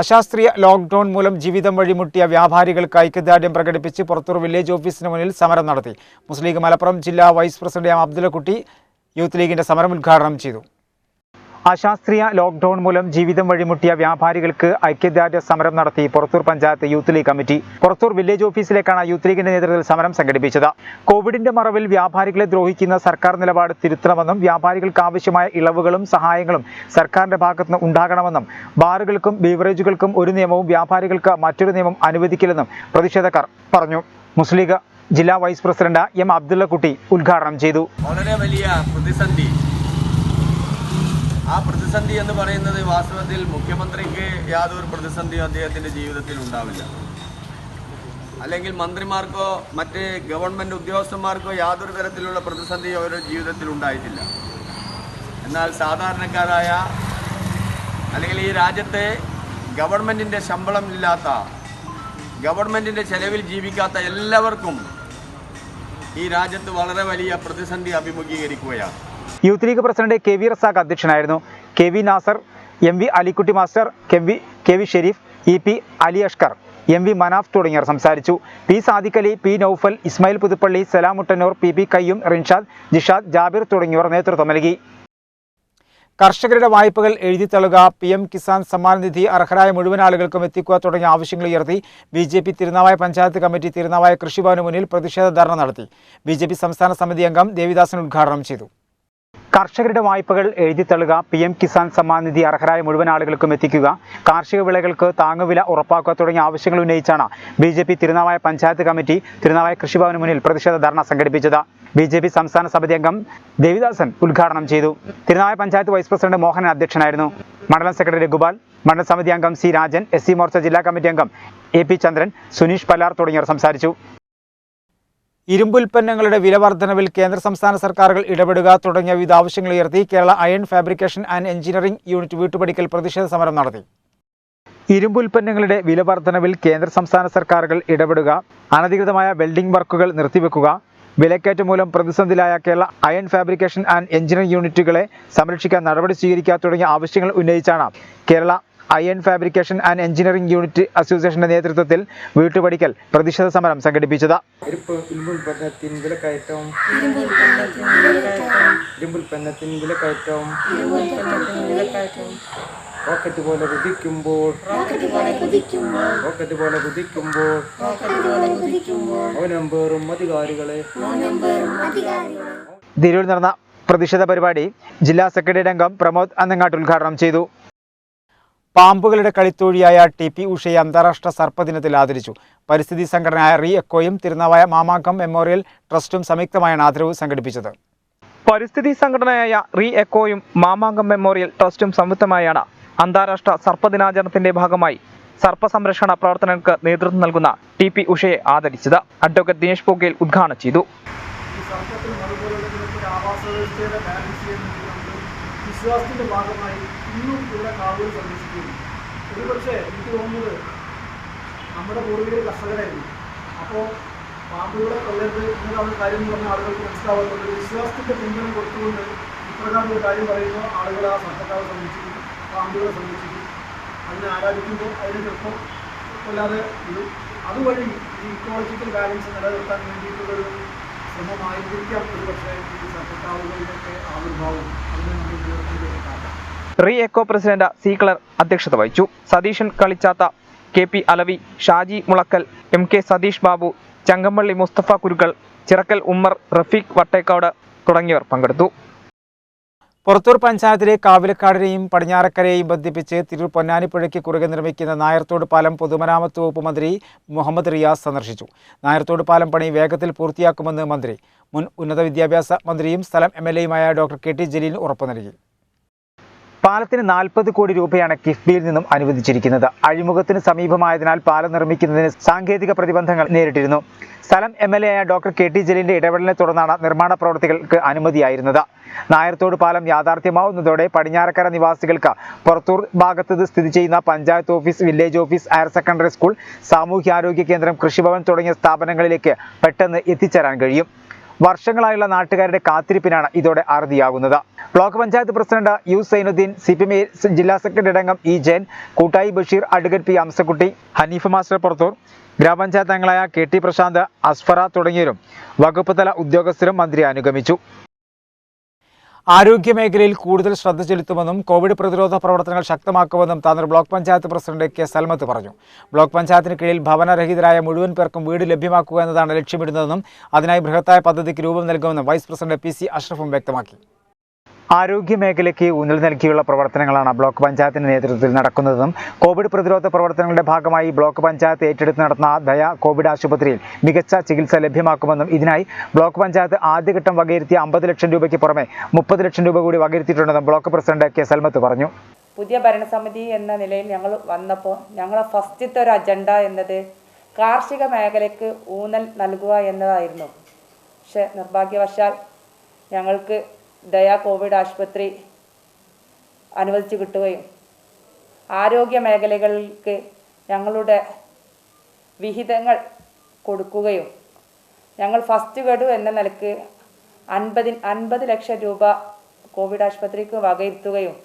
അശാസ്ത്രീയ ലോക്ക്ഡൌൺ മൂലം ജീവിതം വഴിമുട്ടിയ വ്യാപാരികൾക്ക് ഐക്യദാർഢ്യം പ്രകടിപ്പിച്ച് പുറത്തൂർ വില്ലേജ് ഓഫീസിന് മുന്നിൽ സമരം നടത്തി. മുസ്ലിം ലീഗ് മലപ്പുറം ജില്ലാ വൈസ് പ്രസിഡന്റ് അബ്ദുള്ളക്കുട്ടി യൂത്ത് ലീഗിന്റെ സമരം ഉദ്ഘാടനം ചെയ്തു. അശാസ്ത്രീയ ലോക്ക്ഡൌൺ മൂലം ജീവിതം വഴിമുട്ടിയ വ്യാപാരികൾക്ക് ഐക്യദാർഢ്യ സമരം നടത്തി Purathur panchayat youth League committee. Purathur village ഓഫീസിലേക്കാണ് യൂത്ത് ലീഗിന്റെ നേതൃത്വത്തിൽ സമരം സംഘടിപ്പിച്ചത്. കോവിഡിന്റെ മറവിൽ വ്യാപാരികളെ ദ്രോഹിക്കുന്ന സർക്കാർ നിലപാട് തിരുത്തണമെന്നും വ്യാപാരികൾക്ക് ആവശ്യമായ ഇളവുകളും സഹായങ്ങളും സർക്കാരിന്റെ ഭാഗത്തുനിന്ന് ഉണ്ടാകണമെന്നും ബാറുകൾക്കും ബീവറേജുകൾക്കും ഒരു നിയമവും വ്യാപാരികൾക്ക് മറ്റൊരു നിയമം അനുവദിക്കില്ലെന്നും പ്രതിഷേധക്കാർ പറഞ്ഞു. മുസ്ലിം ലീഗ് ജില്ലാ വൈസ് പ്രസിഡന്റ് അബ്ദുള്ളക്കുട്ടി ഉദ്ഘാടനം ചെയ്തു. വളരെ വലിയ പ്രതിസന്ധി. ആ പ്രതിസന്ധി എന്ന് പറയുന്നത് വാസ്തവത്തിൽ മുഖ്യമന്ത്രിക്ക് യാതൊരു പ്രതിസന്ധിയും അദ്ദേഹത്തിൻ്റെ ജീവിതത്തിൽ ഉണ്ടാവില്ല, അല്ലെങ്കിൽ മന്ത്രിമാർക്കോ മറ്റ് ഗവൺമെൻറ് ഉദ്യോഗസ്ഥന്മാർക്കോ യാതൊരു തരത്തിലുള്ള പ്രതിസന്ധിയും അവരുടെ ജീവിതത്തിൽ ഉണ്ടായിട്ടില്ല. എന്നാൽ സാധാരണക്കാരായ അല്ലെങ്കിൽ ഈ രാജ്യത്തെ ഗവൺമെൻറ്റിൻ്റെ ശമ്പളം ഇല്ലാത്ത, ഗവൺമെൻറ്റിൻ്റെ ചെലവിൽ ജീവിക്കാത്ത എല്ലാവർക്കും ഈ രാജ്യത്ത് വളരെ വലിയ പ്രതിസന്ധി അഭിമുഖീകരിക്കുകയാണ്. Youth League president KV Razak അധ്യക്ഷനായിരുന്നു. KV Nasser, MV Alikutty master, KV Sherif, EP Ali Ashkar, MV Manaf തുടങ്ങിയവർ സംസാരിച്ചു. P സാദിഖ് അലി, P നൌഫൽ, ഇസ്മായിൽ പുതുപ്പള്ളി, സലാം മുട്ടന്നൂർ, PP കയ്യൂം, റിൻഷാദ്, ജിഷാദ്, ജാബിർ തുടങ്ങിയവർ നേതൃത്വം നൽകി. കർഷകരുടെ വായ്പകൾ എഴുതിത്തള്ളുക, PM കിസാൻ സമ്മാൻ നിധി അർഹരായ മുഴുവൻ ആളുകൾക്കും എത്തിക്കുക തുടങ്ങിയ ആവശ്യങ്ങൾ ഉയർത്തി BJP തിരുനാവായ പഞ്ചായത്ത് കമ്മിറ്റി തിരുനാവായ കൃഷിഭവന് മുന്നിൽ പ്രതിഷേധ ധർണ നടത്തി. BJP സംസ്ഥാന സമിതി അംഗം ദേവിദാസൻ ഉദ്ഘാടനം ചെയ്തു. കർഷകരുടെ വായ്പകൾ എഴുതിത്തള്ളുക, PM കിസാൻ സമ്മാൻ നിധി അർഹരായ മുഴുവൻ ആളുകൾക്കും എത്തിക്കുക, കാർഷിക വിളകൾക്ക് താങ്ങുവില ഉറപ്പാക്കുക തുടങ്ങിയ ആവശ്യങ്ങൾ ഉന്നയിച്ചാണ് BJP തിരുനാവായ പഞ്ചായത്ത് കമ്മിറ്റി തിരുനാവായ കൃഷിഭവന് മുന്നിൽ പ്രതിഷേധ ധർണ സംഘടിപ്പിച്ചത്. BJP സംസ്ഥാന സമിതി അംഗം ദേവിദാസൻ ഉദ്ഘാടനം ചെയ്തു. തിരുനാവായ പഞ്ചായത്ത് വൈസ് പ്രസിഡന്റ് മോഹനൻ അധ്യക്ഷനായിരുന്നു. മണ്ഡലം സെക്രട്ടറി രഘുപാൽ, മണ്ഡലം സമിതി അംഗം C രാജൻ, SC മോർച്ച ജില്ലാ കമ്മിറ്റി അംഗം AP ചന്ദ്രൻ, സുനീഷ് പല്ലാർ തുടങ്ങിയവർ സംസാരിച്ചു. ഇരുമ്പുൽപ്പന്നങ്ങളുടെ വില വർധനവിൽ കേന്ദ്ര സംസ്ഥാന സർക്കാരുകൾ ഇടപെടുക തുടങ്ങിയ വിവിധ ആവശ്യങ്ങൾ ഉയർത്തി Kerala iron fabrication and engineering unit വീട്ടുപടിക്കൽ പ്രതിഷേധ സമരം നടത്തി. ഇരുമ്പുൽപ്പന്നങ്ങളുടെ വില വർധനവിൽ കേന്ദ്ര സംസ്ഥാന സർക്കാരുകൾ ഇടപെടുക, അനധികൃതമായ വെൽഡിംഗ് വർക്കുകൾ നിർത്തിവെക്കുക, വിലക്കയറ്റം മൂലം പ്രതിസന്ധിയിലായ Kerala iron fabrication and engineering യൂണിറ്റുകളെ സംരക്ഷിക്കാൻ നടപടി സ്വീകരിക്കുക തുടങ്ങിയ ആവശ്യങ്ങൾ ഉന്നയിച്ചാണ് Kerala iron fabrication and engineering unit അസോസിയേഷന്റെ നേതൃത്വത്തിൽ വീട്ടുപടിക്കൽ പ്രതിഷേധ സമരം സംഘടിപ്പിച്ചത്. ഇരുമ്പുൽപ്പന്നത്തിൻ വിലക്കയറ്റവും റോക്കറ്റ് പോലെ കുതിക്കുമ്പോൾ മൗനം പേറും അധികാരികളെ. തിരൂരിൽ നടന്ന പ്രതിഷേധ പരിപാടി ജില്ലാ സെക്രട്ടേറിയറ്റ് അംഗം പ്രമോദ് അന്നങ്ങാട്ട് ഉദ്ഘാടനം ചെയ്തു. പാമ്പുകളുടെ കളിത്തോഴിയായ TP ഉഷയെ അന്താരാഷ്ട്ര സർപ്പദിനത്തിൽ ആദരിച്ചു. പരിസ്ഥിതി സംഘടനയായ റീ എക്കോയും തിരുനാവായ മാമാങ്കം മെമ്മോറിയൽ ട്രസ്റ്റും സംയുക്തമായാണ് ആദരവ് സംഘടിപ്പിച്ചത്. പരിസ്ഥിതി സംഘടനയായ റീ എക്കോയും മാമാങ്കം മെമ്മോറിയൽ ട്രസ്റ്റും സംയുക്തമായാണ് അന്താരാഷ്ട്ര സർപ്പദിനാചരണത്തിന്റെ ഭാഗമായി സർപ്പ സംരക്ഷണ പ്രവർത്തനങ്ങൾക്ക് നേതൃത്വം നൽകുന്ന TP ഉഷയെ ആദരിച്ചത്. അഡ്വക്കേറ്റ് ദിനേശ് പോഗേൽ ഉദ്ഘാടനം ചെയ്തു. വിശ്വാസത്തിന്റെ ഭാഗമായി ഇന്നും ഇവിടെ കാവുകൾ സംരക്ഷിക്കുന്നു. ഒരുപക്ഷെ എനിക്ക് തോന്നുന്നത് നമ്മുടെ പൂർവികർ കർഷകരായിരുന്നു. അപ്പോൾ പാമ്പുകളെ കൊല്ലരുത് എന്നുള്ള കാര്യം എന്ന് പറഞ്ഞ ആളുകൾക്ക് മനസ്സിലാവുന്നത് വിശ്വാസത്തിന്റെ പിന്തുണ കൊടുത്തുകൊണ്ട് ഇപ്രകാരം ഒരു കാര്യം പറയുമ്പോൾ ആളുകൾ ആ സർപ്പക്കാരെ സംരക്ഷിക്കും, പാമ്പുകളെ സംരക്ഷിക്കും. അതിനെ ആരാധിക്കുമ്പോൾ അതിന് ചിലപ്പോൾ കൊല്ലാതെ ഇടും. അതുവഴി ഈ ഇക്കോളജിക്കൽ ബാലൻസ് നിലനിർത്താൻ വേണ്ടിയിട്ടുള്ളൊരു ശ്രമമായിരിക്കാം ഒരുപക്ഷെ ഈ സർപ്പക്കാവുകളുടെയൊക്കെ ആവിർഭാവം. അതിനെ നമ്മൾ നിലനിർത്തിയിട്ടാക്കാം. റീ എക്കോ പ്രസിഡന്റ് സി ക്ലർ അധ്യക്ഷത വഹിച്ചു. സതീശൻ കളിച്ചാത്ത, KP അലവി, ഷാജി മുളക്കൽ, MK സതീഷ് ബാബു, ചങ്കമ്പള്ളി മുസ്തഫ കുരുക്കൾ, ചിറക്കൽ ഉമ്മർ, റഫീഖ് വട്ടേക്കാട് തുടങ്ങിയവർ പങ്കെടുത്തു. പുറത്തൂർ പഞ്ചായത്തിലെ കാവിലക്കാടിനെയും പടിഞ്ഞാറക്കരയെയും ബന്ധിപ്പിച്ച് തിരൂർ പൊന്നാനിപ്പുഴയ്ക്ക് കുറുകെ നിർമ്മിക്കുന്ന നായർത്തോട് പാലം പൊതുമരാമത്ത് വകുപ്പ് മന്ത്രി മുഹമ്മദ് റിയാസ് സന്ദർശിച്ചു. നായർത്തോട് പാലം പണി വേഗത്തിൽ പൂർത്തിയാക്കുമെന്ന് മന്ത്രി മുൻ ഉന്നത വിദ്യാഭ്യാസ മന്ത്രിയും സ്ഥലം MLAയുമായ ഡോക്ടർ KT ജലീലിന് ഉറപ്പു നൽകി. പാലത്തിന് 40 കോടി രൂപയാണ് കിഫ്ബിയിൽ നിന്നും അനുവദിച്ചിരിക്കുന്നത്. അഴിമുഖത്തിന് സമീപമായതിനാൽ പാലം നിർമ്മിക്കുന്നതിന് സാങ്കേതിക പ്രതിബന്ധങ്ങൾ നേരിട്ടിരുന്നു. സ്ഥലം MLAയായ ഡോക്ടർ KT ജലീലിന്റെ ഇടപെടലിനെ തുടർന്നാണ് നിർമ്മാണ പ്രവൃത്തികൾക്ക് അനുമതിയായിരുന്നത്. നായർത്തോട് പാലം യാഥാർത്ഥ്യമാവുന്നതോടെ പടിഞ്ഞാറക്കര നിവാസികൾക്ക് പുറത്തൂർ ഭാഗത്ത് സ്ഥിതി ചെയ്യുന്ന panchayat office, village office, higher secondary school, സാമൂഹ്യാരോഗ്യ കേന്ദ്രം, കൃഷിഭവൻ തുടങ്ങിയ സ്ഥാപനങ്ങളിലേക്ക് പെട്ടെന്ന് എത്തിച്ചേരാൻ കഴിയും. വർഷങ്ങളായുള്ള നാട്ടുകാരുടെ കാത്തിരിപ്പിനാണ് ഇതോടെ അറുതിയാകുന്നത്. Block panchayat president U Zainuddin, CPM ജില്ലാ സെക്രട്ടറി അംഗം E Jayan, Koottayi Basheer, advocate P Amsakutty, Haneef master Purathur, ഗ്രാമപഞ്ചായത്ത് അംഗങ്ങളായ KT പ്രശാന്ത്, അസ്ഫറ തുടങ്ങിയവരും വകുപ്പ് തല ഉദ്യോഗസ്ഥരും മന്ത്രിയെ അനുഗമിച്ചു. ആരോഗ്യമേഖലയിൽ കൂടുതൽ ശ്രദ്ധ ചെലുത്തുമെന്നും കോവിഡ് പ്രതിരോധ പ്രവർത്തനങ്ങൾ ശക്തമാക്കുമെന്നും Tanur block panchayat president K Salmath പറഞ്ഞു. ബ്ലോക്ക് പഞ്ചായത്തിന് കീഴിൽ ഭവനരഹിതരായ മുഴുവൻ പേർക്കും വീട് ലഭ്യമാക്കുക എന്നതാണ് ലക്ഷ്യമിടുന്നതെന്നും അതിനായി ബൃഹത്തായ പദ്ധതിക്ക് രൂപം നൽകുമെന്നും വൈസ് പ്രസിഡന്റ് PC അഷ്റഫും വ്യക്തമാക്കി. ആരോഗ്യമേഖലയ്ക്ക് ഊന്നൽ നൽകിയുള്ള പ്രവർത്തനങ്ങളാണ് ബ്ലോക്ക് പഞ്ചായത്തിന്റെ നേതൃത്വത്തിൽ നടക്കുന്നതെന്നും കോവിഡ് പ്രതിരോധ പ്രവർത്തനങ്ങളുടെ ഭാഗമായി ബ്ലോക്ക് പഞ്ചായത്ത് ഏറ്റെടുത്ത് നടത്തുന്ന ദയ കോവിഡ് ആശുപത്രിയിൽ മികച്ച ചികിത്സ ലഭ്യമാക്കുമെന്നും ഇതിനായി ബ്ലോക്ക് പഞ്ചായത്ത് ആദ്യഘട്ടം വകയിരുത്തിയ 50 ലക്ഷം രൂപയ്ക്ക് പുറമെ 30 ലക്ഷം രൂപ കൂടി വകയിരുത്തിയിട്ടുണ്ടെന്നും ബ്ലോക്ക് പ്രസിഡന്റ് K സൽമത്ത് പറഞ്ഞു. പുതിയ ഭരണസമിതി എന്ന നിലയിൽ ഞങ്ങൾ വന്നപ്പോൾ ഞങ്ങളെ ഫസ്റ്റത്തെ ഒരു അജണ്ട എന്നത് കാർഷിക മേഖലയ്ക്ക് ഊന്നൽ നൽകുക എന്നതായിരുന്നു. പക്ഷേ നിർഭാഗ്യവശാൽ ഞങ്ങൾക്ക് ദയ കോവിഡ് ആശുപത്രി അനുവദിച്ചു കിട്ടുകയും ആരോഗ്യ മേഖലകൾക്ക് ഞങ്ങളുടെ വിഹിതങ്ങൾ കൊടുക്കുകയും ഞങ്ങൾ ഫസ്റ്റ് ഗഡു എന്ന നിലക്ക് 50 ലക്ഷം രൂപ കോവിഡ് ആശുപത്രിക്ക് വകയിരുത്തുകയും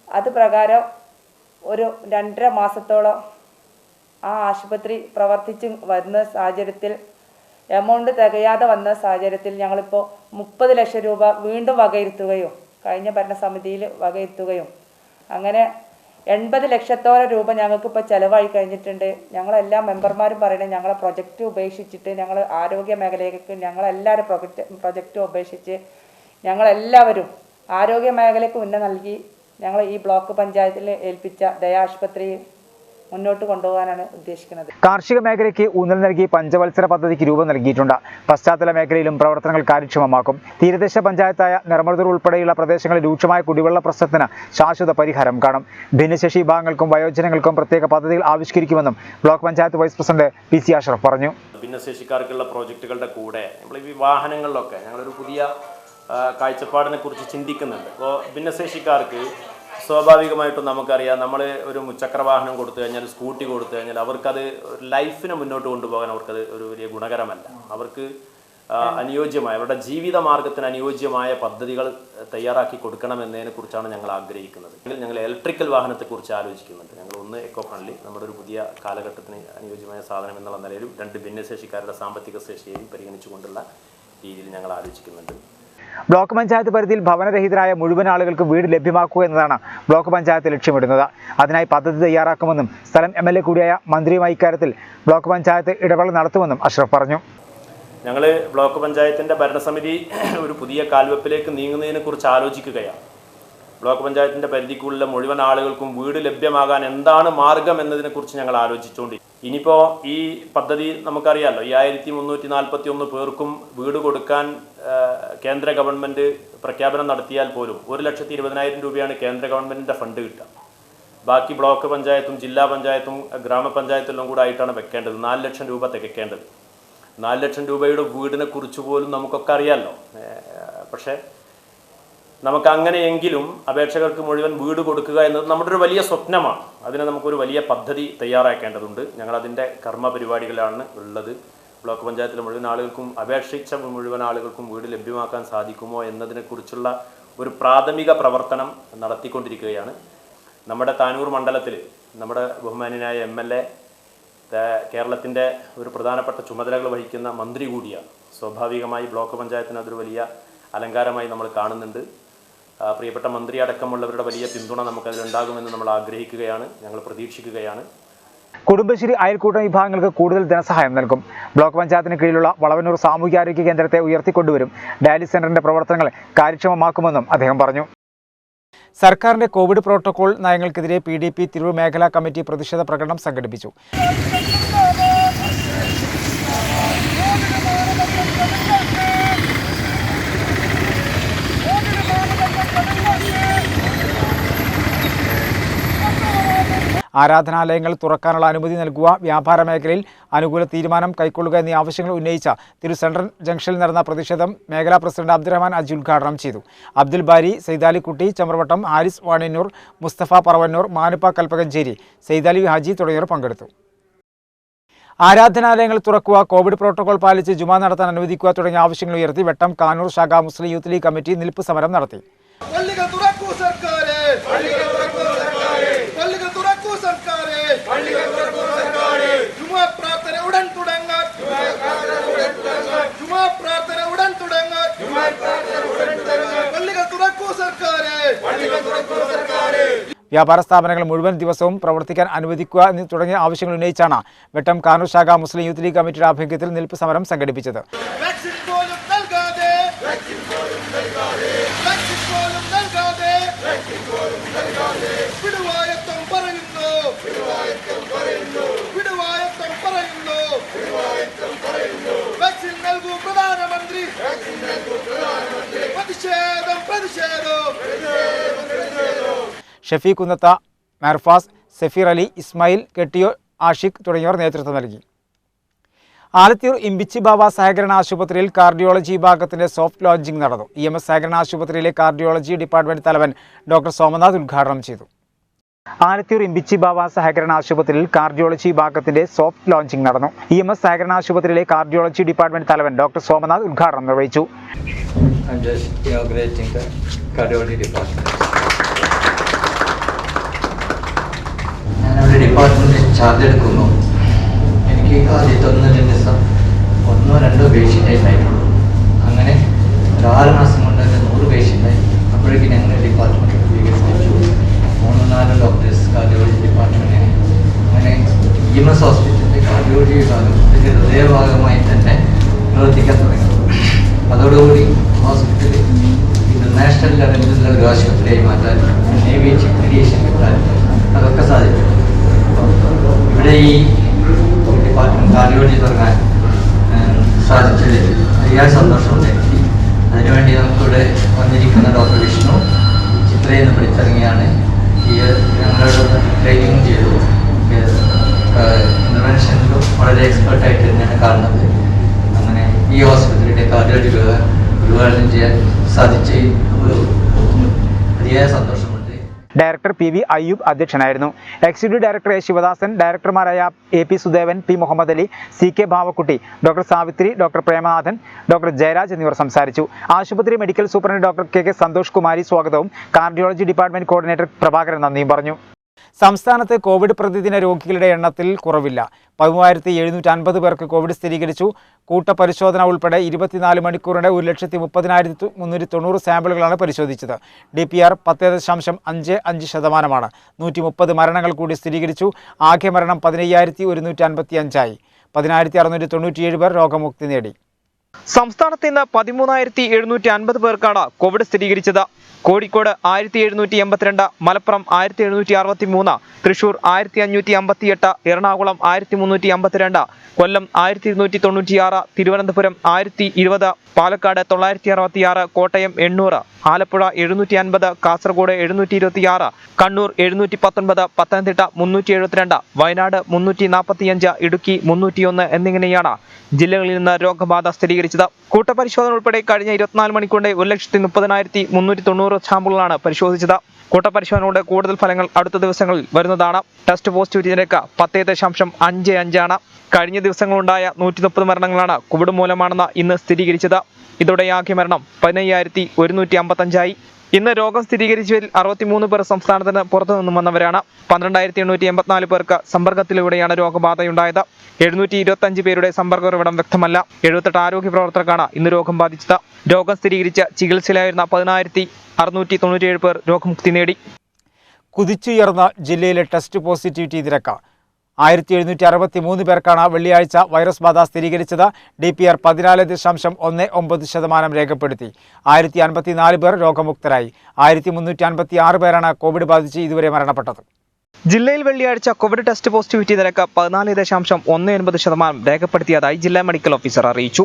അത് പ്രകാരം ഒരു 2.5 മാസത്തോളം ആ ആശുപത്രി പ്രവർത്തിച്ച് വരുന്ന സാഹചര്യത്തിൽ എമൗണ്ട് തികയാതെ വന്ന സാഹചര്യത്തിൽ ഞങ്ങളിപ്പോൾ 30 ലക്ഷം രൂപ വീണ്ടും വകയിരുത്തുകയും കഴിഞ്ഞ ഭരണസമിതിയിൽ വകയിരുത്തുകയും അങ്ങനെ 80 ലക്ഷത്തോളം രൂപ ഞങ്ങൾക്കിപ്പോൾ ചിലവായി കഴിഞ്ഞിട്ടുണ്ട്. ഞങ്ങളെല്ലാ മെമ്പർമാരും പറയുന്നത് ഞങ്ങളെ പ്രൊജക്റ്റ് ഉപേക്ഷിച്ചിട്ട് ഞങ്ങൾ ആരോഗ്യ മേഖലയ്ക്ക് ഞങ്ങളെല്ലാവരും പ്രൊജക്റ്റ് ഉപേക്ഷിച്ച് ഞങ്ങളെല്ലാവരും ആരോഗ്യ മേഖലയ്ക്ക് ഉന്നതി നൽകി ഞങ്ങൾ ഈ ബ്ലോക്ക് പഞ്ചായത്തിൽ ഏൽപ്പിച്ച ദയ ആശുപത്രി മുന്നോട്ട് കൊണ്ടുപോകാനാണ് ഉദ്ദേശിക്കുന്നത്. കാർഷിക മേഖലയ്ക്ക് ഊന്നൽ നൽകി പഞ്ചവത്സര പദ്ധതിക്ക് രൂപം നൽകിയിട്ടുണ്ട്. പശ്ചാത്തല മേഖലയിലും പ്രവർത്തനങ്ങൾ കാര്യക്ഷമമാക്കും. തീരദേശ പഞ്ചായത്തായ നിർമ്മൽദൂർ ഉൾപ്പെടെയുള്ള പ്രദേശങ്ങളിൽ രൂക്ഷമായ കുടിവെള്ള പ്രശ്നത്തിന് ശാശ്വത പരിഹാരം കാണും. ഭിന്നശേഷി വിഭാഗങ്ങൾക്കും വയോജനങ്ങൾക്കും പ്രത്യേക പദ്ധതികൾ ആവിഷ്കരിക്കുമെന്നും block panchayat vice president PC Ashraf പറഞ്ഞു. ഭിന്നശേഷിക്കാർക്കുള്ള പ്രോജക്റ്റുകളുടെ കൂടെ നമ്മൾ ഈ വാഹനങ്ങളിലൊക്കെ ഞങ്ങളൊരു പുതിയ കാഴ്ചപ്പാടിനെ കുറിച്ച് ചിന്തിക്കുന്നുണ്ട്. അപ്പോൾ ഭിന്നശേഷിക്കാർക്ക് സ്വാഭാവികമായിട്ടും നമുക്കറിയാം, നമ്മൾ ഒരു മുച്ചക്ര വാഹനം കൊടുത്തു കഴിഞ്ഞാൽ, സ്കൂട്ടി കൊടുത്തു കഴിഞ്ഞാൽ അവർക്കത് ലൈഫിനെ മുന്നോട്ട് കൊണ്ടുപോകാൻ അവർക്കത് ഒരു വലിയ ഗുണകരമല്ല. അവർക്ക് അനുയോജ്യമായ അവരുടെ ജീവിത മാർഗത്തിന് അനുയോജ്യമായ പദ്ധതികൾ തയ്യാറാക്കി കൊടുക്കണമെന്നതിനെ കുറിച്ചാണ് ഞങ്ങൾ ആഗ്രഹിക്കുന്നത്. ഞങ്ങൾ ഇലക്ട്രിക്കൽ വാഹനത്തെക്കുറിച്ച് ആലോചിക്കുന്നുണ്ട്. ഞങ്ങൾ ഒന്ന് എക്കോ ഫ്രണ്ട്ലി, നമ്മുടെ ഒരു പുതിയ കാലഘട്ടത്തിന് അനുയോജ്യമായ സാധനം എന്നുള്ള നിലയിലും 2 ഭിന്നശേഷിക്കാരുടെ സാമ്പത്തിക ശേഷിയെയും പരിഗണിച്ചുകൊണ്ടുള്ള രീതിയിൽ ഞങ്ങൾ ആലോചിക്കുന്നുണ്ട്. ബ്ലോക്ക് പഞ്ചായത്ത് പരിധിയിൽ ഭവനരഹിതരായ മുഴുവൻ ആളുകൾക്ക് വീട് ലഭ്യമാക്കുക എന്നതാണ് ബ്ലോക്ക് പഞ്ചായത്ത് ലക്ഷ്യമിടുന്നത്. അതിനായി പദ്ധതി തയ്യാറാക്കുമെന്നും സ്ഥലം MLA കൂടിയായ മന്ത്രിയുമായി ഇക്കാര്യത്തിൽ ബ്ലോക്ക് പഞ്ചായത്ത് ഇടപെടൽ നടത്തുമെന്നും അഷ്റഫ് പറഞ്ഞു. ഞങ്ങൾ ബ്ലോക്ക് പഞ്ചായത്തിൻ്റെ ഭരണസമിതി ഒരു പുതിയ കാൽവെപ്പിലേക്ക് നീങ്ങുന്നതിനെ കുറിച്ച് ആലോചിക്കുകയാണ്. ബ്ലോക്ക് പഞ്ചായത്തിൻ്റെ പരിധിക്കുള്ള മുഴുവൻ ആളുകൾക്കും വീട് ലഭ്യമാകാൻ എന്താണ് മാർഗം എന്നതിനെക്കുറിച്ച് ഞങ്ങൾ ആലോചിച്ചുകൊണ്ടിരിക്കും. ഇനിയിപ്പോൾ ഈ പദ്ധതി നമുക്കറിയാമല്ലോ, 5341 പേർക്കും വീട് കൊടുക്കാൻ കേന്ദ്ര ഗവൺമെൻറ് പ്രഖ്യാപനം നടത്തിയാൽ പോലും 1,20,000 രൂപയാണ് കേന്ദ്ര ഗവൺമെൻറ്റിൻ്റെ ഫണ്ട് കിട്ടുക. ബാക്കി ബ്ലോക്ക് പഞ്ചായത്തും ജില്ലാ പഞ്ചായത്തും ഗ്രാമപഞ്ചായത്തെല്ലാം കൂടെ ആയിട്ടാണ് വെക്കേണ്ടത്. 4 ലക്ഷം രൂപ തികയ്ക്കേണ്ടത്. 4 ലക്ഷം രൂപയുടെ വീടിനെ കുറിച്ച് പോലും നമുക്കൊക്കെ അറിയാമല്ലോ. പക്ഷേ നമുക്ക് അങ്ങനെയെങ്കിലും അപേക്ഷകർക്ക് മുഴുവൻ വീട് കൊടുക്കുക എന്നത് നമ്മുടെ ഒരു വലിയ സ്വപ്നമാണ്. അതിന് നമുക്കൊരു വലിയ പദ്ധതി തയ്യാറാക്കേണ്ടതുണ്ട്. ഞങ്ങളതിൻ്റെ കർമ്മ പരിപാടികളാണ് ഉള്ളത്. ബ്ലോക്ക് പഞ്ചായത്തിലെ മുഴുവൻ ആളുകൾക്കും അപേക്ഷിച്ച മുഴുവൻ ആളുകൾക്കും വീട് ലഭ്യമാക്കാൻ സാധിക്കുമോ എന്നതിനെക്കുറിച്ചുള്ള ഒരു പ്രാഥമിക പ്രവർത്തനം നടത്തിക്കൊണ്ടിരിക്കുകയാണ്. നമ്മുടെ താനൂർ മണ്ഡലത്തിൽ നമ്മുടെ ബഹുമാന്യനായ MLA കേരളത്തിൻ്റെ ഒരു പ്രധാനപ്പെട്ട ചുമതലകൾ വഹിക്കുന്ന മന്ത്രി കൂടിയാണ്. സ്വാഭാവികമായി ബ്ലോക്ക് പഞ്ചായത്തിന് അതൊരു വലിയ അലങ്കാരമായി നമ്മൾ കാണുന്നുണ്ട്. പ്രിയപ്പെട്ട മന്ത്രി അടക്കമുള്ളവരുടെ വലിയ പിന്തുണ നമുക്കതിലുണ്ടാകുമെന്ന് നമ്മൾ ആഗ്രഹിക്കുകയാണ്, ഞങ്ങൾ പ്രതീക്ഷിക്കുകയാണ്. കുടുംബശ്രീ അയൽക്കൂട്ട വിഭാഗങ്ങൾക്ക് കൂടുതൽ ധനസഹായം നൽകും. ബ്ലോക്ക് പഞ്ചായത്തിന് കീഴിലുള്ള വളവന്നൂർ സാമൂഹ്യാരോഗ്യ കേന്ദ്രത്തെ ഉയർത്തിക്കൊണ്ടുവരും. ഡയാലിസിസ് സെന്ററിന്റെ പ്രവർത്തനങ്ങൾ കാര്യക്ഷമമാക്കുമെന്നും അദ്ദേഹം പറഞ്ഞു. സർക്കാരിന്റെ കോവിഡ് പ്രോട്ടോകോൾ നയങ്ങൾക്കെതിരെ PDP തിരൂർ മേഖലാ കമ്മിറ്റി പ്രതിഷേധ പ്രകടനം സംഘടിപ്പിച്ചു. ആരാധനാലയങ്ങൾ തുറക്കാനുള്ള അനുമതി നൽകുക, വ്യാപാര മേഖലയിൽ അനുകൂല തീരുമാനം കൈക്കൊള്ളുക എന്നീ ആവശ്യങ്ങൾ ഉന്നയിച്ച തിരു സെൻട്രൽ ജംഗ്ഷനിൽ നടന്ന പ്രതിഷേധം മേഖലാ പ്രസിഡന്റ് അബ്ദുറഹ്മാൻ അജി ഉദ്ഘാടനം ചെയ്തു. അബ്ദുൽ ബാരി, സെയ്താലിക്കുട്ടി ചമ്രവട്ടം, ഹാരിസ് വാണിയന്നൂർ, മുസ്തഫ പറവന്നൂർ, മാനുപ്പ കൽപ്പകഞ്ചേരി, സെയ്താലി ഹാജി തുടങ്ങിയവർ പങ്കെടുത്തു. ആരാധനാലയങ്ങൾ തുറക്കുക, കോവിഡ് പ്രോട്ടോകോൾ പാലിച്ച് ജുമാ നടത്താൻ അനുവദിക്കുക തുടങ്ങിയ ആവശ്യങ്ങൾ ഉയർത്തി വെട്ടം കാനൂർ ശാഖ മുസ്ലിം യൂത്ത് ലീഗ് കമ്മിറ്റി നിൽപ്പ് സമരം നടത്തി. വ്യാപാര സ്ഥാപനങ്ങൾ മുഴുവൻ ദിവസവും പ്രവർത്തിക്കാൻ അനുവദിക്കുക തുടങ്ങിയ ആവശ്യങ്ങൾ ഉന്നയിച്ചാണ് വെട്ടം കാനൂർ ശാഖ മുസ്ലിം യൂത്ത് ലീഗ് കമ്മിറ്റിയുടെ ആഭിമുഖ്യത്തിൽ നിൽപ്പ് സമരം സംഘടിപ്പിച്ചത്. ഷഫീഖ് കുന്നത്ത, മെർഫാസ്, സഫീർ അലി, ഇസ്മായിൽ, കെട്ടിയോ, ആഷിഖ് തുടങ്ങിയവർ നേതൃത്വം നൽകി. ആലത്തിയൂർ ഇമ്പിച്ചി ബാബ സഹകരണ ആശുപത്രിയിൽ കാർഡിയോളജി വിഭാഗത്തിന്റെ സോഫ്റ്റ് ലോഞ്ചിംഗ് നടന്നു. EMS സഹകരണ ആശുപത്രിയിലെ കാർഡിയോളജി ഡിപ്പാർട്ട്മെന്റ് തലവൻ ഡോക്ടർ സോമനാഥ് ഉദ്ഘാടനം ചെയ്തു. ആലത്തിയൂർ ഇമ്പിച്ചി ബാബ സഹകരണ ആശുപത്രിയിൽ കാർഡിയോളജി വിഭാഗത്തിന്റെ സോഫ്റ്റ് ലോഞ്ചിംഗ് നടന്നു. EMS സഹകരണ ആശുപത്രിയിലെ കാർഡിയോളജി ഡിപ്പാർട്ട്മെന്റ് തലവൻ ഡോക്ടർ സോമനാഥ് ഉദ്ഘാടനം നിർവഹിച്ചു. ഡിപ്പാർട്ട്മെന്റ് ചാർജ് എടുക്കുന്നു. എനിക്ക് ആദ്യത്തെ 1-2 ദിവസം 1-2 പേഷ്യൻ്റ് ഉണ്ടായിട്ടുള്ളൂ. അങ്ങനെ ഒരു 6 മാസം കൊണ്ട് തന്നെ 100 പേഷ്യൻ്റായി. അപ്പോഴേക്കും ഞങ്ങൾ ഡിപ്പാർട്ട്മെന്റ് വികസിപ്പിച്ചു. 3-4 ഡോക്ടേഴ്സ് കാർഡിയോളജി ഡിപ്പാർട്ട്മെന്റിന്. അങ്ങനെ EMS ഹോസ്പിറ്റലിൻ്റെ കാർഡിയോളജി വിഭാഗം ഇതിൻ്റെ ഹൃദയഭാഗമായി തന്നെ പ്രവർത്തിക്കാൻ തുടങ്ങി. അതോടുകൂടി ഹോസ്പിറ്റൽ ഇന്റർനാഷണൽ ലെവലിലുള്ള ഒരു ആശുപത്രിയായി മാറ്റാൻ, നേവി ചീഫ് മെഡിയേഷൻ കിട്ടാൻ അതൊക്കെ സാധിച്ചു. ഇവിടെ ഈ ഡിപ്പാർട്ട്മെന്റ് കാർഡിയോളജി തുടങ്ങാൻ സാധിച്ചതിൽ അതിയായ സന്തോഷമുണ്ട് എനിക്ക്. അതിനുവേണ്ടി നമുക്കിവിടെ വന്നിരിക്കുന്ന ഡോക്ടർ വിഷ്ണു ചിത്രയിൽ നിന്ന് പഠിച്ചിറങ്ങിയാണ് ഞങ്ങളോട് ട്രെയിനിങ് ചെയ്തു. ഇന്റർവെൻഷനിലും വളരെ എക്സ്പെർട്ടായിട്ട് തന്നെയാണ് കാണുന്നത്. അങ്ങനെ ഈ ഹോസ്പിറ്റലിൻ്റെ കാർഡിയോളജി ഉദ്ഘാടനം ചെയ്യാൻ സാധിച്ച അതിയായ സന്തോഷമുണ്ട്. ഡയറക്ടർ PV അയ്യൂബ് അധ്യക്ഷനായിരുന്നു. എക്സിക്യൂട്ടീവ് ഡയറക്ടർ A ശിവദാസൻ, ഡയറക്ടർമാരായ AP Sudevan, P Muhammad Ali, CK Bhavakkutty, doctor Savithri, doctor Premanathan, doctor Jayaraj എന്നിവർ സംസാരിച്ചു. ആശുപത്രി medical superintendent doctor KK Santhosh Kumari സ്വാഗതവും കാർഡിയോളജി ഡിപ്പാർട്ട്മെന്റ് കോർഡിനേറ്റർ പ്രഭാകരൻ നന്ദിയും പറഞ്ഞു. സംസ്ഥാനത്ത് കോവിഡ് പ്രതിദിന രോഗികളുടെ എണ്ണത്തിൽ കുറവില്ല. 13,750 പേർക്ക് കോവിഡ് സ്ഥിരീകരിച്ചു. കൂട്ടപരിശോധന ഉൾപ്പെടെ 24 മണിക്കൂറിടെ 1,30,390 സാമ്പിളുകളാണ് പരിശോധിച്ചത്. DPR 10.55%. 130 മരണങ്ങൾ കൂടി സ്ഥിരീകരിച്ചു. ആകെ മരണം 15,155 ആയി. 10,697 പേർ രോഗമുക്തി നേടി. സംസ്ഥാനത്ത് ഇന്ന് 13,750 പേർക്കാണ് കോവിഡ് സ്ഥിരീകരിച്ചത്. കോഴിക്കോട് 1,782, മലപ്പുറം 1,763, തൃശൂർ 1,558, എറണാകുളം 1,352, കൊല്ലം 1,296, തിരുവനന്തപുരം 1,020, പാലക്കാട് 966, കോട്ടയം 800, ആലപ്പുഴ 750, കാസർഗോഡ് 726, കണ്ണൂർ 719, പത്തനംതിട്ട 372, വയനാട് 345, ഇടുക്കി 301 എന്നിങ്ങനെയാണ് ജില്ലകളിൽ നിന്ന് രോഗബാധ സ്ഥിരീകരിച്ചത്. കൂട്ടപരിശോധന ഉൾപ്പെടെ കഴിഞ്ഞ 24 മണിക്കൂറിന്റെ 1,30,390 സാമ്പിളുകളാണ് പരിശോധിച്ചത്. കൂട്ടപരിശോധനയുടെ കൂടുതൽ ഫലങ്ങൾ അടുത്ത ദിവസങ്ങളിൽ വരുന്നതാണ്. ടെസ്റ്റ് പോസിറ്റിവിറ്റി നിരക്ക് 10.55 ആണ്. കഴിഞ്ഞ ദിവസങ്ങളുണ്ടായ 130 മരണങ്ങളാണ് കോവിഡ് മൂലമാണെന്ന് ഇന്ന് സ്ഥിരീകരിച്ചത്. ഇതോടെ ആകെ മരണം 15,155 ഇന്ന് രോഗം സ്ഥിരീകരിച്ചവരിൽ 63 പേർ സംസ്ഥാനത്തിന് പുറത്തു നിന്നും വന്നവരാണ്. 12,884 പേർക്ക് സമ്പർക്കത്തിലൂടെയാണ് രോഗബാധയുണ്ടായത്. 725 പേരുടെ സമ്പർക്ക ഉറവിടം വ്യക്തമല്ല. 78 ആരോഗ്യ പ്രവർത്തകർക്കാണ് ഇന്ന് രോഗം ബാധിച്ചത്. രോഗം സ്ഥിരീകരിച്ച ചികിത്സയിലായിരുന്ന 10,697 പേർ രോഗമുക്തി നേടി. കുതിച്ചുയർന്ന ജില്ലയിലെ ടെസ്റ്റ് പോസിറ്റിവിറ്റി നിരക്ക് 1,763 പേർക്കാണ് വെള്ളിയാഴ്ച വൈറസ് ബാധ സ്ഥിരീകരിച്ചത്. DPR 14.19% രേഖപ്പെടുത്തി. 1,054 പേർ രോഗമുക്തരായി. 1,356 പേരാണ് കോവിഡ് ബാധിച്ച് ഇതുവരെ മരണപ്പെട്ടത്. ജില്ലയിൽ വെള്ളിയാഴ്ച കോവിഡ് ടെസ്റ്റ് പോസിറ്റിവിറ്റി നിരക്ക് 14.19% രേഖപ്പെടുത്തിയതായി ജില്ലാ മെഡിക്കൽ ഓഫീസർ അറിയിച്ചു.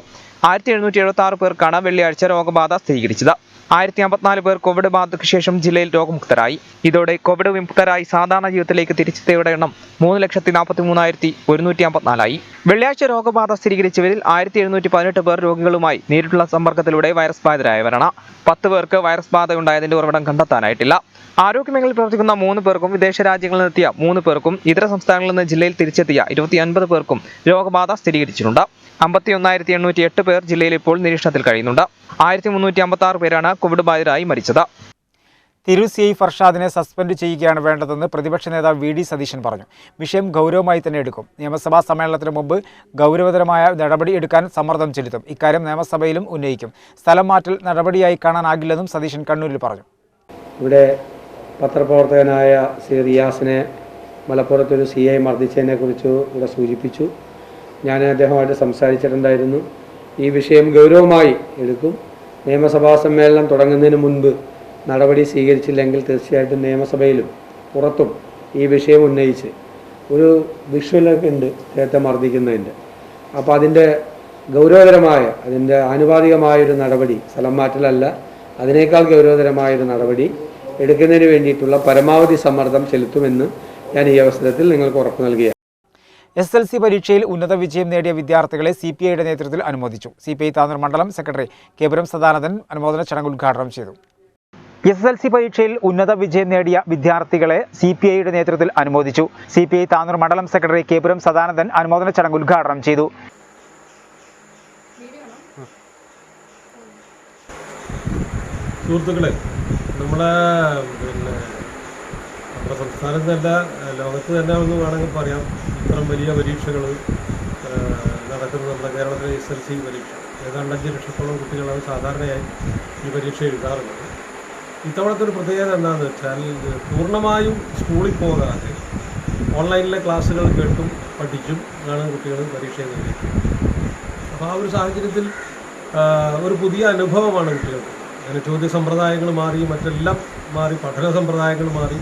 1,776 പേർക്കാണ് വെള്ളിയാഴ്ച രോഗബാധ സ്ഥിരീകരിച്ചത്. 1,054 പേർ കോവിഡ് ബാധയ്ക്ക് ശേഷം ജില്ലയിൽ രോഗമുക്തരായി. ഇതോടെ കോവിഡ് വിമുക്തരായി സാധാരണ ജീവിതത്തിലേക്ക് തിരിച്ചെത്തിയവരുടെ എണ്ണം 3,43,154 വെള്ളിയാഴ്ച രോഗബാധ സ്ഥിരീകരിച്ചവരിൽ 1,718 പേർ രോഗികളുമായി നേരിട്ടുള്ള സമ്പർക്കത്തിലൂടെ വൈറസ് ബാധിതരായവരാണ്. 10 പേർക്ക് വൈറസ് ബാധയുണ്ടായതിന്റെ ഉറവിടം കണ്ടെത്താനായിട്ടില്ല. ആരോഗ്യമേഖലയിൽ പ്രവർത്തിക്കുന്ന 3 പേർക്കും വിദേശ രാജ്യങ്ങളിൽ നിന്നെത്തിയ 3 പേർക്കും ഇതര സംസ്ഥാനങ്ങളിൽ നിന്ന് ജില്ലയിൽ തിരിച്ചെത്തിയ 250 പേർക്കും രോഗബാധ സ്ഥിരീകരിച്ചിട്ടുണ്ട്. 51,808 പേർ ജില്ലയിൽ ഇപ്പോൾ നിരീക്ഷണത്തിൽ കഴിയുന്നുണ്ട്. 1,356 പേരാണ് കോവിഡ് ബാധിതരായി മരിച്ചത്. തിരൂർ CI ഫർഷാദിനെ സസ്പെൻഡ് ചെയ്യുകയാണ് വേണ്ടതെന്ന് പ്രതിപക്ഷ നേതാവ് VD സതീശൻ പറഞ്ഞു. വിഷയം ഗൗരവമായി തന്നെ എടുക്കും. നിയമസഭാ സമ്മേളനത്തിന് മുമ്പ് ഗൗരവതരമായ നടപടി എടുക്കാൻ സമ്മർദ്ദം ചെലുത്തും. ഇക്കാര്യം നിയമസഭയിലും ഉന്നയിക്കും. സ്ഥലം മാറ്റൽ നടപടിയായി കാണാനാകില്ലെന്നും സതീശൻ കണ്ണൂരിൽ പറഞ്ഞു. ഇവിടെ പത്രപ്രവർത്തകനായ ശ്രീ റിയാസിനെ മലപ്പുറത്തൊരു CI മർദ്ദിച്ചതിനെക്കുറിച്ച് ഇവിടെ സൂചിപ്പിച്ചു. ഞാൻ അദ്ദേഹമായിട്ട് സംസാരിച്ചിട്ടുണ്ടായിരുന്നു. ഈ വിഷയം ഗൗരവമായി എടുക്കും. നിയമസഭാ സമ്മേളനം തുടങ്ങുന്നതിന് മുൻപ് നടപടി സ്വീകരിച്ചില്ലെങ്കിൽ തീർച്ചയായിട്ടും നിയമസഭയിലും പുറത്തും ഈ വിഷയം ഉന്നയിച്ച് ഒരു വിഷ്വലൊക്കെ ഉണ്ട് അദ്ദേഹത്തെ മർദ്ദിക്കുന്നതിൻ്റെ. അപ്പോൾ അതിൻ്റെ ഗൗരവതരമായ അതിൻ്റെ ആനുപാതികമായൊരു നടപടി, സ്ഥലം മാറ്റലല്ല, അതിനേക്കാൾ ഗൗരവതരമായൊരു നടപടി എടുക്കുന്നതിന് വേണ്ടിയിട്ടുള്ള പരമാവധി സമ്മർദ്ദം ചെലുത്തുമെന്ന് ഞാൻ ഈ അവസരത്തിൽ നിങ്ങൾക്ക് ഉറപ്പ് നൽകുകയാണ്. SSLC പരീക്ഷയിൽ ഉന്നത വിജയം നേടിയ വിദ്യാർത്ഥികളെ CPIയുടെ നേതൃത്വത്തിൽ അനുമോദിച്ചു. CPI താനൂർ മണ്ഡലം സെക്രട്ടറി കേപുരം സദാനന്ദൻ അനുമോദന ചടങ്ങ് ഉദ്ഘാടനം ചെയ്തു. SSLC പരീക്ഷയിൽ ഉന്നത വിജയം നേടിയ വിദ്യാർത്ഥികളെ CPIയുടെ നേതൃത്വത്തിൽ അനുമോദിച്ചു. CPI താനൂർ മണ്ഡലം സെക്രട്ടറി കേപുരം സദാനന്ദൻ അനുമോദന ചടങ്ങ് ഉദ്ഘാടനം ചെയ്തു. സുഹൃത്തുക്കളെ, നമ്മുടെ സംസ്ഥാനത്ത് തന്നെ ലോകത്ത് തന്നെ ഒന്ന് വേണമെങ്കിൽ പറയാം, ഇത്രയും വലിയ പരീക്ഷകൾ നടക്കുന്നത് നമ്മുടെ കേരളത്തിലെ SSLC പരീക്ഷ. ഏതാണ്ട് 5 ലക്ഷത്തോളം കുട്ടികളാണ് സാധാരണയായി ഈ പരീക്ഷ എഴുതാറുള്ളത്. ഇത്തവണത്തെ ഒരു പ്രത്യേകത എന്താണെന്ന് വെച്ചാൽ പൂർണ്ണമായും സ്കൂളിൽ പോകാതെ ഓൺലൈനിലെ ക്ലാസ്സുകൾ കേട്ടും പഠിച്ചും ആണ് കുട്ടികൾ പരീക്ഷ എഴുതിയിരിക്കുന്നത്. അപ്പോൾ ആ ഒരു സാഹചര്യത്തിൽ ഒരു പുതിയ അനുഭവമാണ് കുട്ടികൾക്ക്. അങ്ങനെ ചോദ്യ സമ്പ്രദായങ്ങൾ മാറി, മറ്റെല്ലാം മാറി, പഠന സമ്പ്രദായങ്ങൾ മാറി,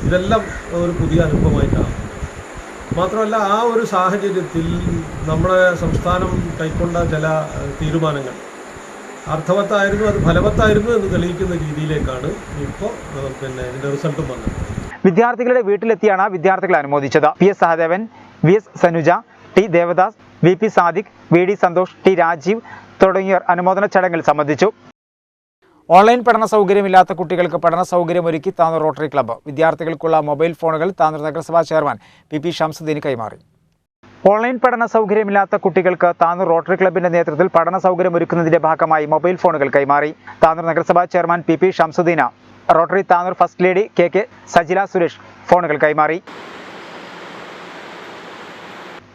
ഇതെല്ലാം ഒരു പുതിയ അനുഭവമായിട്ടാണ്. മാത്രമല്ല, ആ ഒരു സാഹചര്യത്തിൽ നമ്മുടെ സംസ്ഥാനം കൈക്കൊണ്ട ചില തീരുമാനങ്ങൾ അർത്ഥവത്തായിരുന്നു, അത് ഫലവത്തായിരുന്നു എന്ന് തെളിയിക്കുന്ന രീതിയിലേക്കാണ് ഇപ്പോൾ ഇതിൻ്റെ റിസൾട്ടും വന്നത്. വിദ്യാർത്ഥികളുടെ വീട്ടിലെത്തിയാണ് വിദ്യാർത്ഥികളെ അനുമോദിച്ചത്. PS Sahadevan, VS Sanuja, T Devdas, VP Sadiq, VD Santhosh, T Rajeev തുടങ്ങിയവർ അനുമോദന ചടങ്ങിൽ സംബന്ധിച്ചു. ഓൺലൈൻ പഠന സൗകര്യമില്ലാത്ത കുട്ടികൾക്ക് പഠന സൗകര്യമൊരുക്കി താനൂർ റോട്ടറി ക്ലബ്ബ്. വിദ്യാർത്ഥികൾക്കുള്ള മൊബൈൽ ഫോണുകൾ താനൂർ നഗരസഭാ ചെയർമാൻ PP ഷംസുദ്ദീന് കൈമാറി. ഓൺലൈൻ പഠന സൗകര്യമില്ലാത്ത കുട്ടികൾക്ക് താനൂർ റോട്ടറി ക്ലബ്ബിന്റെ നേതൃത്വത്തിൽ പഠന സൗകര്യം ഒരുക്കുന്നതിന്റെ ഭാഗമായി മൊബൈൽ ഫോണുകൾ കൈമാറി. താനൂർ നഗരസഭാ ചെയർമാൻ PP ഷംസുദ്ദീന് Rotary Tanur first lady KK Sajila Suresh ഫോണുകൾ കൈമാറി.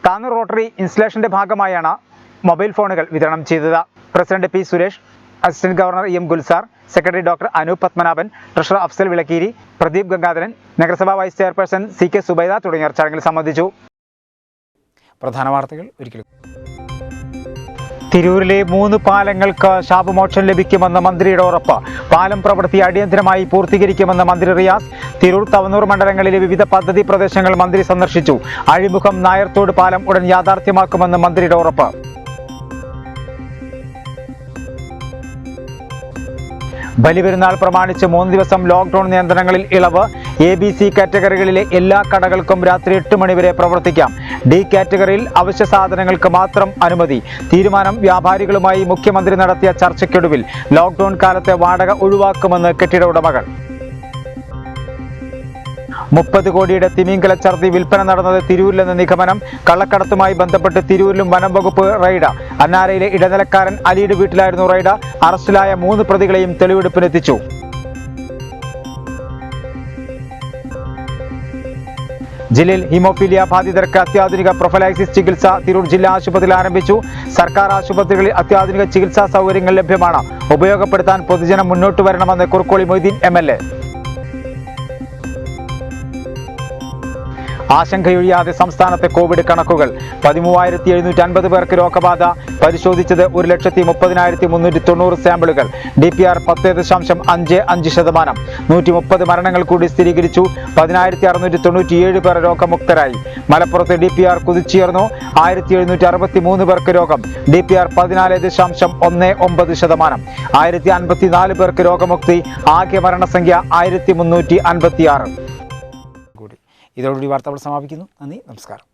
താനൂർ റോട്ടറി ഇൻസ്റ്റലേഷന്റെ ഭാഗമായാണ് മൊബൈൽ ഫോണുകൾ വിതരണം ചെയ്തത്. President P Suresh, assistant governor EM Gulzar, secretary doctor Anoop Padmanabhan, treasurer Afsal Vilakkeeri, Pradeep Gangadharan, നഗരസഭാ വൈസ് ചെയർപേഴ്സൺ CK സുബൈദ തുടങ്ങിയവർ ചടങ്ങിൽ സംബന്ധിച്ചു. പ്രധാന വാർത്തകൾ ഒരിക്കലും. തിരൂരിലെ 3 പാലങ്ങൾക്ക് ശാപമോക്ഷം ലഭിക്കുമെന്ന് മന്ത്രിയുടെ ഉറപ്പ്. പാലം പ്രവൃത്തി അടിയന്തരമായി പൂർത്തീകരിക്കുമെന്ന് മന്ത്രി റിയാസ്. തിരൂർ തവനൂർ മണ്ഡലങ്ങളിലെ വിവിധ പദ്ധതി പ്രദേശങ്ങൾ മന്ത്രി സന്ദർശിച്ചു. അഴിമുഖം നായർത്തോട് പാലം ഉടൻ യാഥാർത്ഥ്യമാക്കുമെന്ന് മന്ത്രിയുടെ ഉറപ്പ്. ബലിപെരുന്നാൾ പ്രമാണിച്ച് 3 ദിവസം ലോക്ക്ഡൌൺ നിയന്ത്രണങ്ങളിൽ ഇളവ്. ABC കാറ്റഗറികളിലെ എല്ലാ കടകൾക്കും രാത്രി 8 മണി വരെ പ്രവർത്തിക്കാം. D കാറ്റഗറിയിൽ അവശ്യ സാധനങ്ങൾക്ക് മാത്രം അനുമതി. തീരുമാനം വ്യാപാരികളുമായി മുഖ്യമന്ത്രി നടത്തിയ ചർച്ചയ്ക്കൊടുവിൽ. ലോക്ക്ഡൌൺ കാലത്തെ വാടക ഒഴിവാക്കുമെന്ന് കെട്ടിട ഉടമകൾ. 30 കോടിയുടെ തിമിംഗല ഛർദി വിൽപ്പന നടന്നത് തിരൂരിലെന്ന നിഗമനം. കള്ളക്കടത്തുമായി ബന്ധപ്പെട്ട് തിരൂരിലും വനം വകുപ്പ് റെയ്ഡ്. അന്നാരയിലെ ഇടനിലക്കാരൻ അലിയുടെ വീട്ടിലായിരുന്നു റെയ്ഡ്. അറസ്റ്റിലായ 3 പ്രതികളെയും തെളിവെടുപ്പിനെത്തിച്ചു. ജില്ലയിൽ ഹീമോഫീലിയ ബാധിതർക്ക് അത്യാധുനിക പ്രൊഫൈലാക്സിസ് ചികിത്സ തിരൂർ ജില്ലാ ആശുപത്രിയിൽ ആരംഭിച്ചു. സർക്കാർ ആശുപത്രികളിൽ അത്യാധുനിക ചികിത്സാ സൗകര്യങ്ങൾ ലഭ്യമാണ്. ഉപയോഗപ്പെടുത്താൻ പൊതുജനം മുന്നോട്ട് വരണമെന്ന് കുറുക്കോളി മൊയ്തീൻ MLA. ആശങ്കയൊഴിയാതെ സംസ്ഥാനത്തെ കോവിഡ് കണക്കുകൾ. 13,750 പേർക്ക് രോഗബാധ. പരിശോധിച്ചത് 1,30,390 സാമ്പിളുകൾ. DPR 10.55%. 130 മരണങ്ങൾ കൂടി സ്ഥിരീകരിച്ചു. 10,697 പേർ രോഗമുക്തരായി. മലപ്പുറത്ത് DPR കുതിച്ചുയർന്നു. 1,763 പേർക്ക് രോഗം. DPR 14.19%. 1,054 പേർക്ക് രോഗമുക്തി. ആകെ മരണസംഖ്യ 1,356. ഇതോടുകൂടി വാർത്തകൾ സമാപിക്കുന്നു. നന്ദി, നമസ്കാരം.